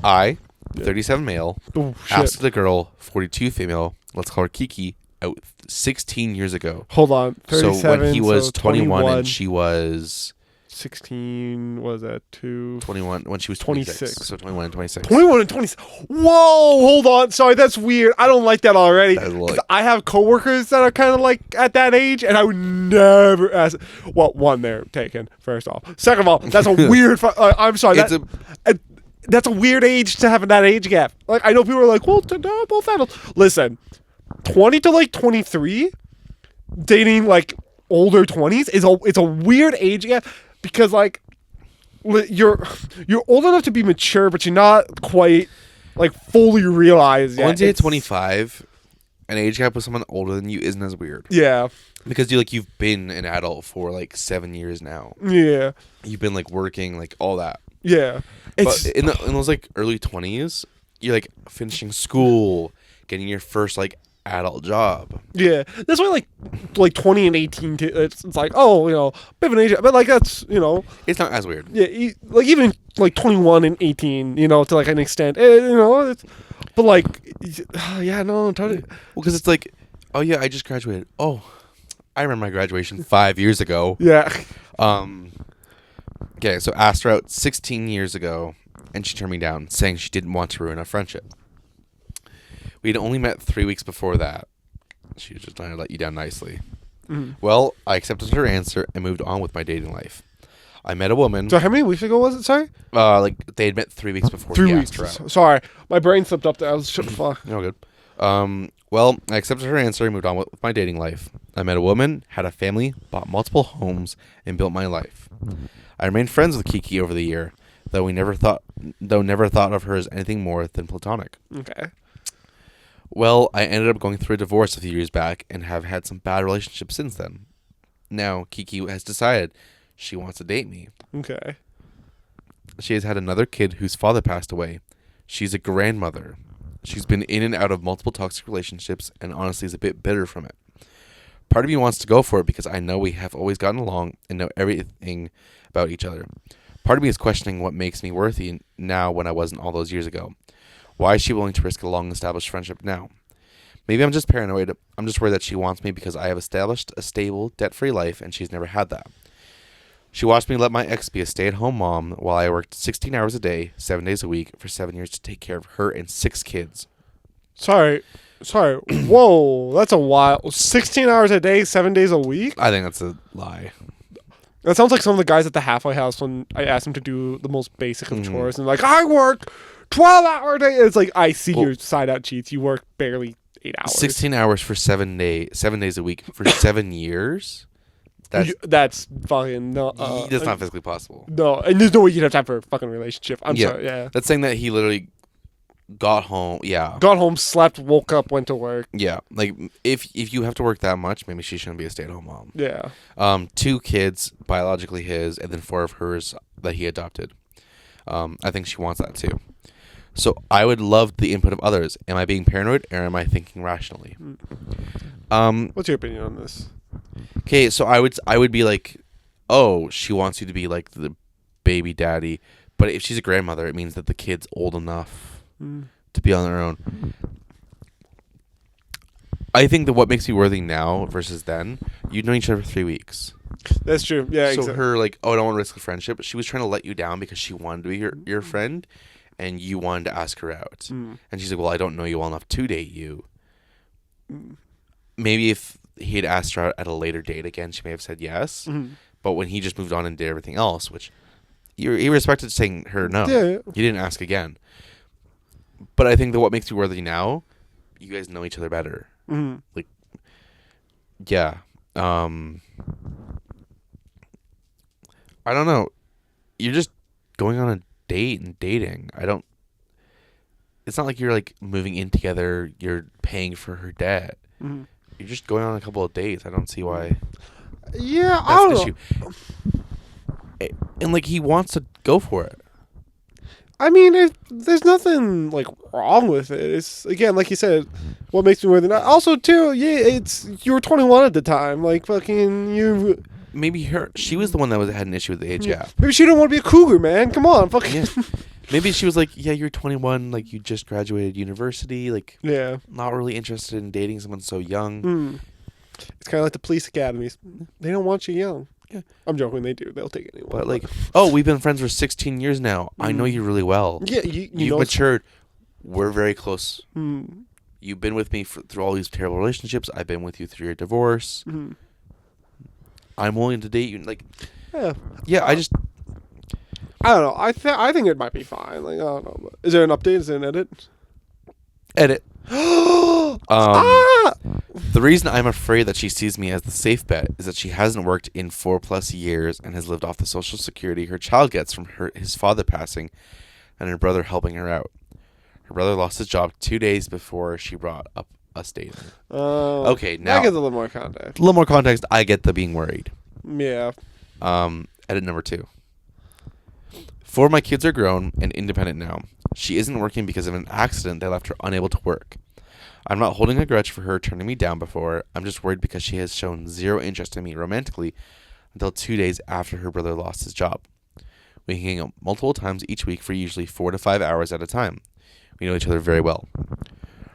I, 37 male, Oh shit. asked the girl, 42 female, let's call her Kiki, out 16 years ago. Hold on. 37. So when he was 21 21 and she was 16. Was that 2? 21 when she was 26. 26. So 21 and 26. 21 and 26. Whoa, hold on. Sorry, that's weird. I don't like that already. That is a little- 'Cause I have coworkers that are kind of like at that age, and I would never ask. Well, one, they're taken, first off. Second of all, that's a weird. I'm sorry. It's That's a weird age to have that age gap. Like, I know people are like, well, no, both adults. Listen, 20 to like 23, dating like older 20s it's a weird age gap because like you're old enough to be mature, but you're not quite like fully realized yet. Once you hit 25, an age gap with someone older than you isn't as weird. Yeah. Because you've been an adult for like 7 years now. Yeah. You've been like working, like all that. Yeah. But in those like early 20s, you're like finishing school, getting your first like adult job. Yeah. That's why like 20 and 18 it's like, oh, bit of an age, but like that's, It's not as weird. yeah, like even like 21 and 18, to like an extent, it's, but like yeah, no, totally. Well, because it's like, oh yeah, I just graduated. Oh, I remember my graduation 5 years ago. Yeah. Okay, so asked her out 16 years ago, and she turned me down, saying she didn't want to ruin our friendship. We'd only met 3 weeks before that. She was just trying to let you down nicely. Mm-hmm. Well, I accepted her answer and moved on with my dating life. I met a woman. So how many weeks ago was it? Sorry. Like they had met 3 weeks before. 3 he weeks. asked her out. Sorry, my brain slipped up there. I was fuck. No good. Well, I accepted her answer and moved on with my dating life. I met a woman, had a family, bought multiple homes, and built my life. I remained friends with Kiki over the year, though never thought of her as anything more than platonic. Okay. Well, I ended up going through a divorce a few years back and have had some bad relationships since then. Now, Kiki has decided she wants to date me. Okay. She has had another kid whose father passed away. She's a grandmother. She's been in and out of multiple toxic relationships and honestly is a bit bitter from it. Part of me wants to go for it because I know we have always gotten along and know everything about each other. Part of me is questioning what makes me worthy now when I wasn't all those years ago. Why is she willing to risk a long-established friendship now? Maybe I'm just paranoid. I'm just worried that she wants me because I have established a stable, debt-free life and she's never had that. She watched me let my ex be a stay-at-home mom while I worked 16 hours a day, 7 days a week for 7 years to take care of her and 6 kids. Sorry. Whoa, that's a while. 16 hours a day, 7 days a week? I think that's a lie. That sounds like some of the guys at the halfway house when I asked them to do the most basic of chores. And like, I work 12-hour a day. It's like, I see your side-out cheats. You work barely 8 hours. 16 hours for 7 days a week for 7 years? That's fucking no. That's not physically possible. No, and there's no way you'd have time for a fucking relationship. I'm sorry. Yeah. That's saying that he literally got home. Yeah. Got home, slept, woke up, went to work. Yeah. Like, if you have to work that much, maybe she shouldn't be a stay-at-home mom. Yeah. 2 kids, biologically his, and then 4 of hers that he adopted. I think she wants that too. So I would love the input of others. Am I being paranoid or am I thinking rationally? What's your opinion on this? Okay, so I would be like, oh, she wants you to be like the baby daddy. But if she's a grandmother, it means that the kid's old enough to be on their own. I think that what makes me worthy now versus then, you've known each other for 3 weeks. That's true. Yeah, So exactly. her like, oh, I don't want to risk a friendship. She was trying to let you down because she wanted to be your friend, and you wanted to ask her out. And she's like, well, I don't know you well enough to date you. Maybe if he had asked her out at a later date again, she may have said yes. But when he just moved on and did everything else, which he respected saying her no. Yeah. He didn't ask again. But I think that what makes you worthy now, you guys know each other better. Like, yeah. I don't know. You're just going on a date and dating. It's not like you're like moving in together. You're paying for her debt. You're just going on a couple of dates. I don't see why Yeah, I that's don't an know. issue. And like he wants to go for it. I mean, there's nothing like wrong with it. It's again, like you said, what makes me worthy. Also, too, yeah, you were 21 at the time. Like fucking you. Maybe she was the one that had an issue with the age gap. Maybe she didn't want to be a cougar, man. Come on, fucking. Yeah. Maybe she was like, yeah, you're 21, like you just graduated university, like Yeah. not really interested in dating someone so young. It's kind of like the police academies. They don't want you young. Yeah. I'm joking. They do. They'll take anyone. But like, oh, we've been friends for 16 years now. I know you really well. Yeah, You've know, matured. We're very close. You've been with me through all these terrible relationships. I've been with you through your divorce. I'm willing to date you. Like, yeah. I don't know. I think it might be fine. Like, I don't know. Is there an update? Is there an edit? Edit. The reason I'm afraid that she sees me as the safe bet is that she hasn't worked in 4+ years and has lived off the social security her child gets from his father passing and her brother helping her out. Her brother lost his job 2 days before she brought up us dating. Okay, now that gives a little more context. A little more context. I get the being worried. Yeah. Edit number 2. 4 of my kids are grown and independent now. She isn't working because of an accident that left her unable to work. I'm not holding a grudge for her turning me down before. I'm just worried because she has shown zero interest in me romantically until 2 days after her brother lost his job. We hang out multiple times each week for usually 4 to 5 hours at a time. We know each other very well.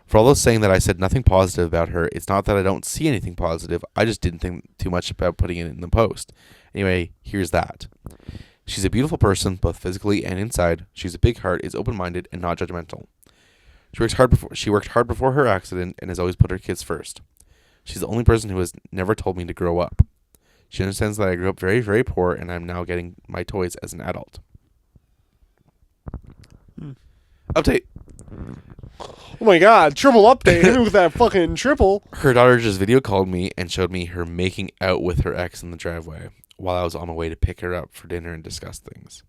For all those saying that I said nothing positive about her, it's not that I don't see anything positive. I just didn't think too much about putting it in the post. Anyway, here's that. She's a beautiful person, both physically and inside. She's a big heart, is open-minded, and not judgmental. She worked hard before her accident and has always put her kids first. She's the only person who has never told me to grow up. She understands that I grew up very, very poor and I'm now getting my toys as an adult. Update. Oh my god, triple update. Hit me with that fucking triple. Her daughter just video called me and showed me her making out with her ex in the driveway while I was on my way to pick her up for dinner and discuss things.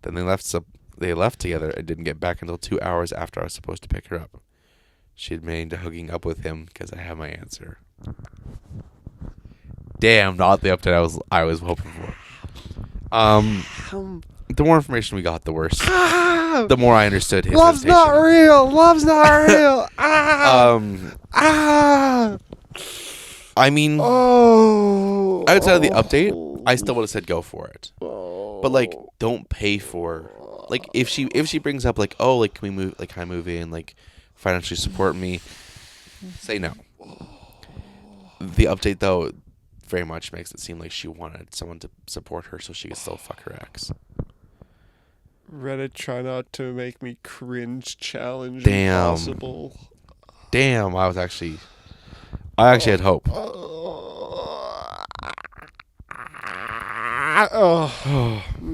Then they left together and didn't get back until 2 hours after I was supposed to pick her up. She admitted to hooking up with him because I have my answer. Damn, not the update I was hoping for. The more information we got, the worse. The more I understood his Love's hesitation. not real. Love's not real. I mean, outside of the update, I still would have said go for it. But like, don't pay for. Like, if she brings up like, oh, like, can we move? Like, can I move in? Like, financially support me? Say no. The update though, very much makes it seem like she wanted someone to support her so she could still fuck her ex. Reddit try not to make me cringe challenge Damn. impossible. Damn, I actually had hope. Oh.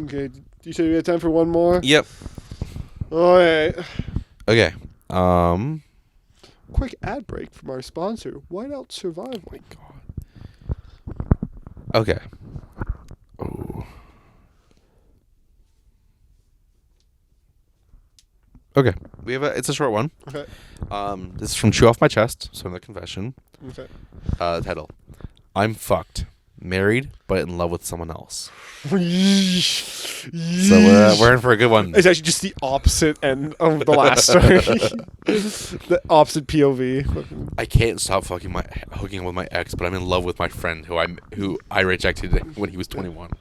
Okay. You said we had time for one more? Yep. All right. Okay. Quick ad break from our sponsor, Whiteout Survival. Oh my god. Okay. Oh. Okay. It's a short one. Okay. This is from Chew Off My Chest, so the confession. Okay. Title. I'm fucked. Married, but in love with someone else. So we're in for a good one. It's actually just the opposite end of the last story. The opposite POV. I can't stop hooking up with my ex, but I'm in love with my friend who I rejected when he was 21.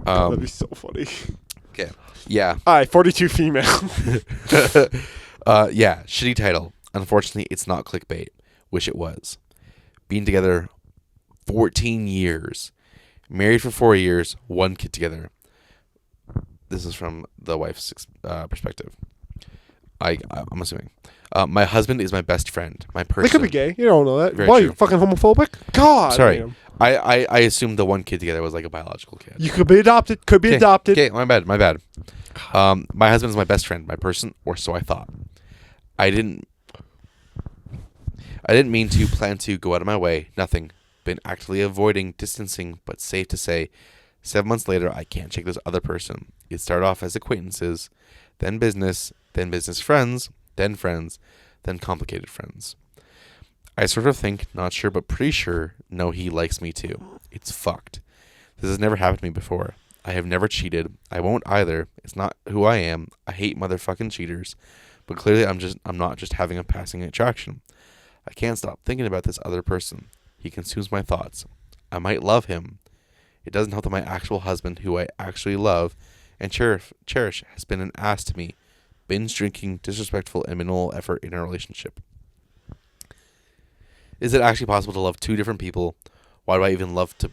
That'd be so funny. Okay. Yeah. Alright, 42 female. Yeah. Shitty title. Unfortunately, it's not clickbait. Wish it was. Being together 14 years. Married for 4 years. 1 kid together. This is from the wife's perspective. I'm assuming. My husband is my best friend. My person. They could be gay. You don't know that. Very Why, true. you fucking homophobic? God. Sorry. Damn. I assumed the 1 kid together was like a biological kid. You could be adopted. Could be adopted. Okay, my bad. My husband is my best friend, my person, or so I thought. I didn't mean to plan to go out of my way. Nothing. Been actively avoiding distancing, but safe to say, 7 months later, I can't shake this other person. It started off as acquaintances, then business friends, then complicated friends. I sort of think, not sure, but pretty sure, no, he likes me too. It's fucked. This has never happened to me before. I have never cheated. I won't either. It's not who I am. I hate motherfucking cheaters. But clearly I'm not just having a passing attraction. I can't stop thinking about this other person. He consumes my thoughts. I might love him. It doesn't help that my actual husband, who I actually love and cherish, has been an ass to me. Binge drinking, disrespectful, and minimal effort in our relationship. Is it actually possible to love 2 different people? Why do I even love two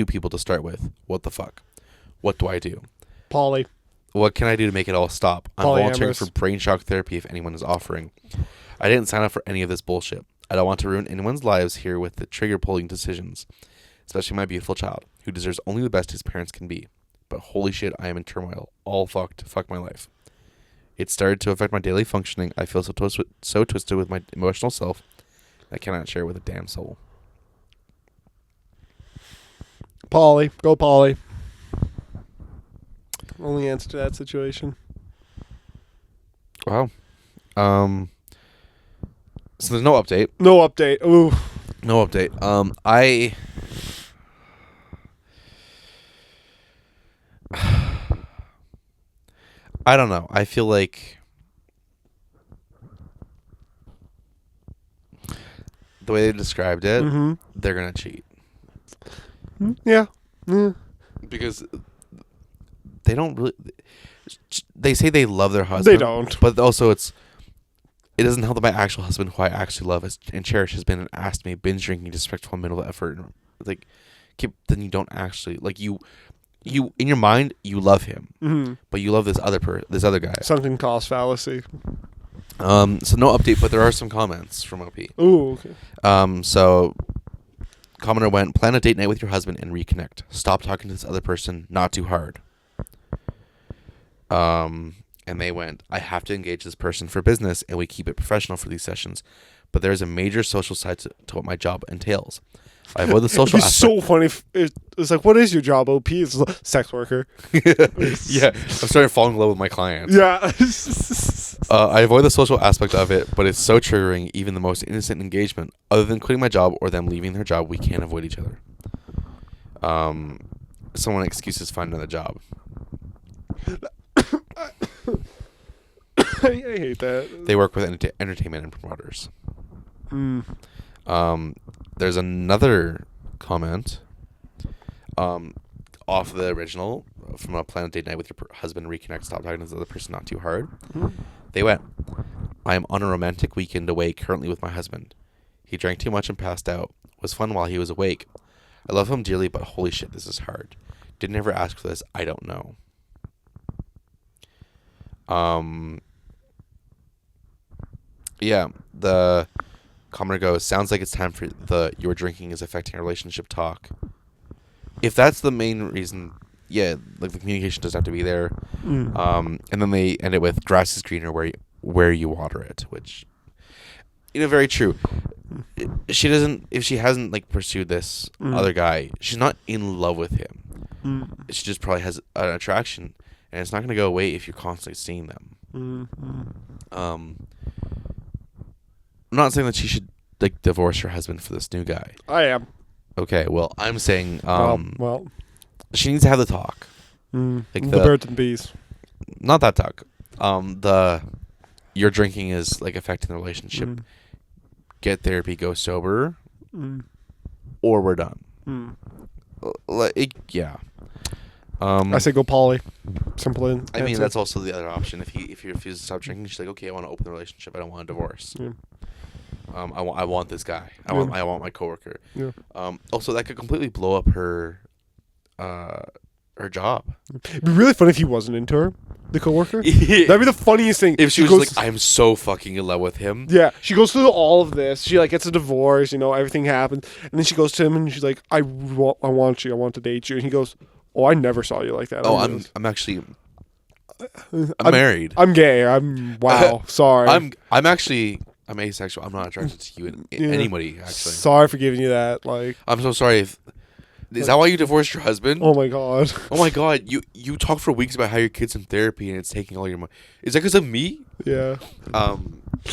people to start with? What the fuck? What do I do? Polly. What can I do to make it all stop? I'm volunteering Polyamorous. for brain shock therapy if anyone is offering. I didn't sign up for any of this bullshit. I don't want to ruin anyone's lives here with the trigger-pulling decisions, especially my beautiful child, who deserves only the best his parents can be. But holy shit, I am in turmoil. All fucked. Fuck my life. It started to affect my daily functioning. I feel so twisted with my emotional self. I cannot share it with a damn soul. Polly. Go Polly. Only answer to that situation. Wow. So there's no update. No update. Ooh. No update. I don't know. I feel like the way they described it, they're gonna cheat. Yeah. Yeah. Because they don't really. They say they love their husband. They don't. But also, it doesn't help that my actual husband, who I actually love and cherish, has been an ass to me, binge drinking, disrespectful, minimal effort. Like, then you don't actually you in your mind you love him, but you love this other guy. Sunken cost fallacy. So no update, but there are some comments from OP. Ooh. Okay. So commenter went, plan a date night with your husband and reconnect. Stop talking to this other person. Not too hard. And they went, I have to engage this person for business, and we keep it professional for these sessions. But there's a major social side to what my job entails. I avoid the social It'd be so funny if it's like, what is your job, OP? It's like, sex worker. Yeah, I'm starting to fall in love with my clients. Yeah. I avoid the social aspect of it, but it's so triggering, even the most innocent engagement. Other than quitting my job or them leaving their job, we can't avoid each other. Someone excuses find another job. I hate that. They work with entertainment and promoters. There's another comment off the original from a plan a date night with your husband, reconnect, stop talking to the other person, not too hard. They went, I am on a romantic weekend away currently with my husband. He drank too much and passed out. Was fun while he was awake. I love him dearly, but holy shit, this is hard. Didn't ever ask for this. I don't know. Yeah, the commenter goes, sounds like it's time for the your drinking is affecting our relationship talk. If that's the main reason, yeah, like the communication does have to be there. And then they end it with grass is greener where you water it, which, very true. She doesn't, if she hasn't like pursued this other guy, she's not in love with him. She just probably has an attraction, and it's not going to go away if you're constantly seeing them. I'm not saying that she should like divorce her husband for this new guy. I am. Okay, well, I'm saying well, she needs to have the talk. Like the birds and bees. Not that talk. Your drinking is like affecting the relationship. Get therapy, go sober, or we're done. Yeah. I say go poly. Simple. I mean, that's also the other option. If he refuses to stop drinking, she's like, okay, I want to open the relationship. I don't want a divorce. Yeah. I want this guy. I want my coworker. Yeah. Also, that could completely blow up her job. It'd be really funny if he wasn't into her, the coworker. That'd be the funniest thing. If she was like, I'm so fucking in love with him. Yeah, she goes through all of this. She like gets a divorce. Everything happens, and then she goes to him and she's like, I want you. I want to date you. And he goes, oh, I never saw you like that. Oh, I'm actually. I'm married. I'm gay. Wow. Sorry. I'm asexual. I'm not attracted to you in anybody, actually. Sorry for giving you that. Like, I'm so sorry. Is that why you divorced your husband? Oh my god. Oh my god. You talk for weeks about how your kid's in therapy and it's taking all your money. Is that because of me? Yeah.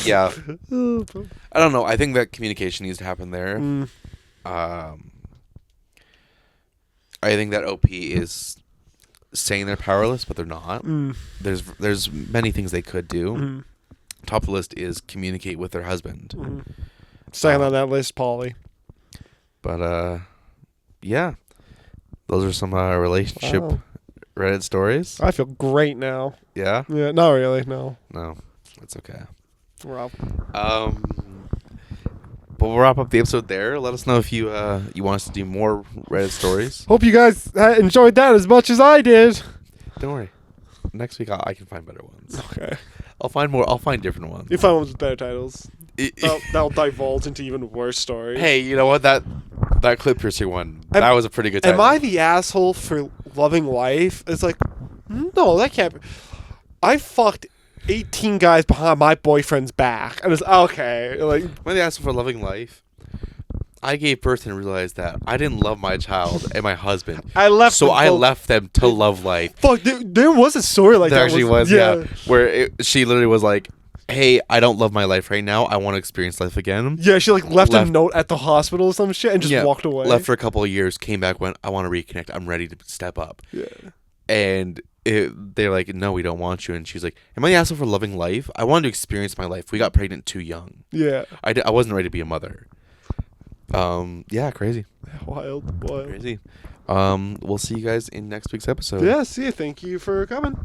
Yeah. I don't know. I think that communication needs to happen there. I think that OP is saying they're powerless, but they're not. There's many things they could do. Top of the list is communicate with their husband. Second on that list, Polly. But yeah, those are some relationship Reddit stories. I feel great now. Yeah. Yeah. Not really. No. It's okay. We're up. But we'll wrap up the episode there. Let us know if you want us to do more Reddit stories. Hope you guys enjoyed that as much as I did. Don't worry. Next week I can find better ones. Okay. I'll find more. I'll find different ones. You find ones with better titles. That'll divulge into even worse stories. Hey, you know what? That clip piercing one, that was a pretty good title. Am I the asshole for loving life? It's like, no, that can't be. I fucked 18 guys behind my boyfriend's back. And it's okay. Like, am I the asshole for loving life? I gave birth and realized that I didn't love my child and my husband. I left them to love life. Fuck, there was a story like that. There actually was, yeah. Where she literally was like, hey, I don't love my life right now. I want to experience life again. Yeah, she like left a note at the hospital or some shit and just walked away. Left for a couple of years, came back, went, I want to reconnect. I'm ready to step up. Yeah. And they're like, no, we don't want you. And she's like, am I the asshole for loving life? I wanted to experience my life. We got pregnant too young. Yeah. I wasn't ready to be a mother. Yeah, crazy. Wild. Crazy. We'll see you guys in next week's episode. Yeah, see you. Thank you for coming.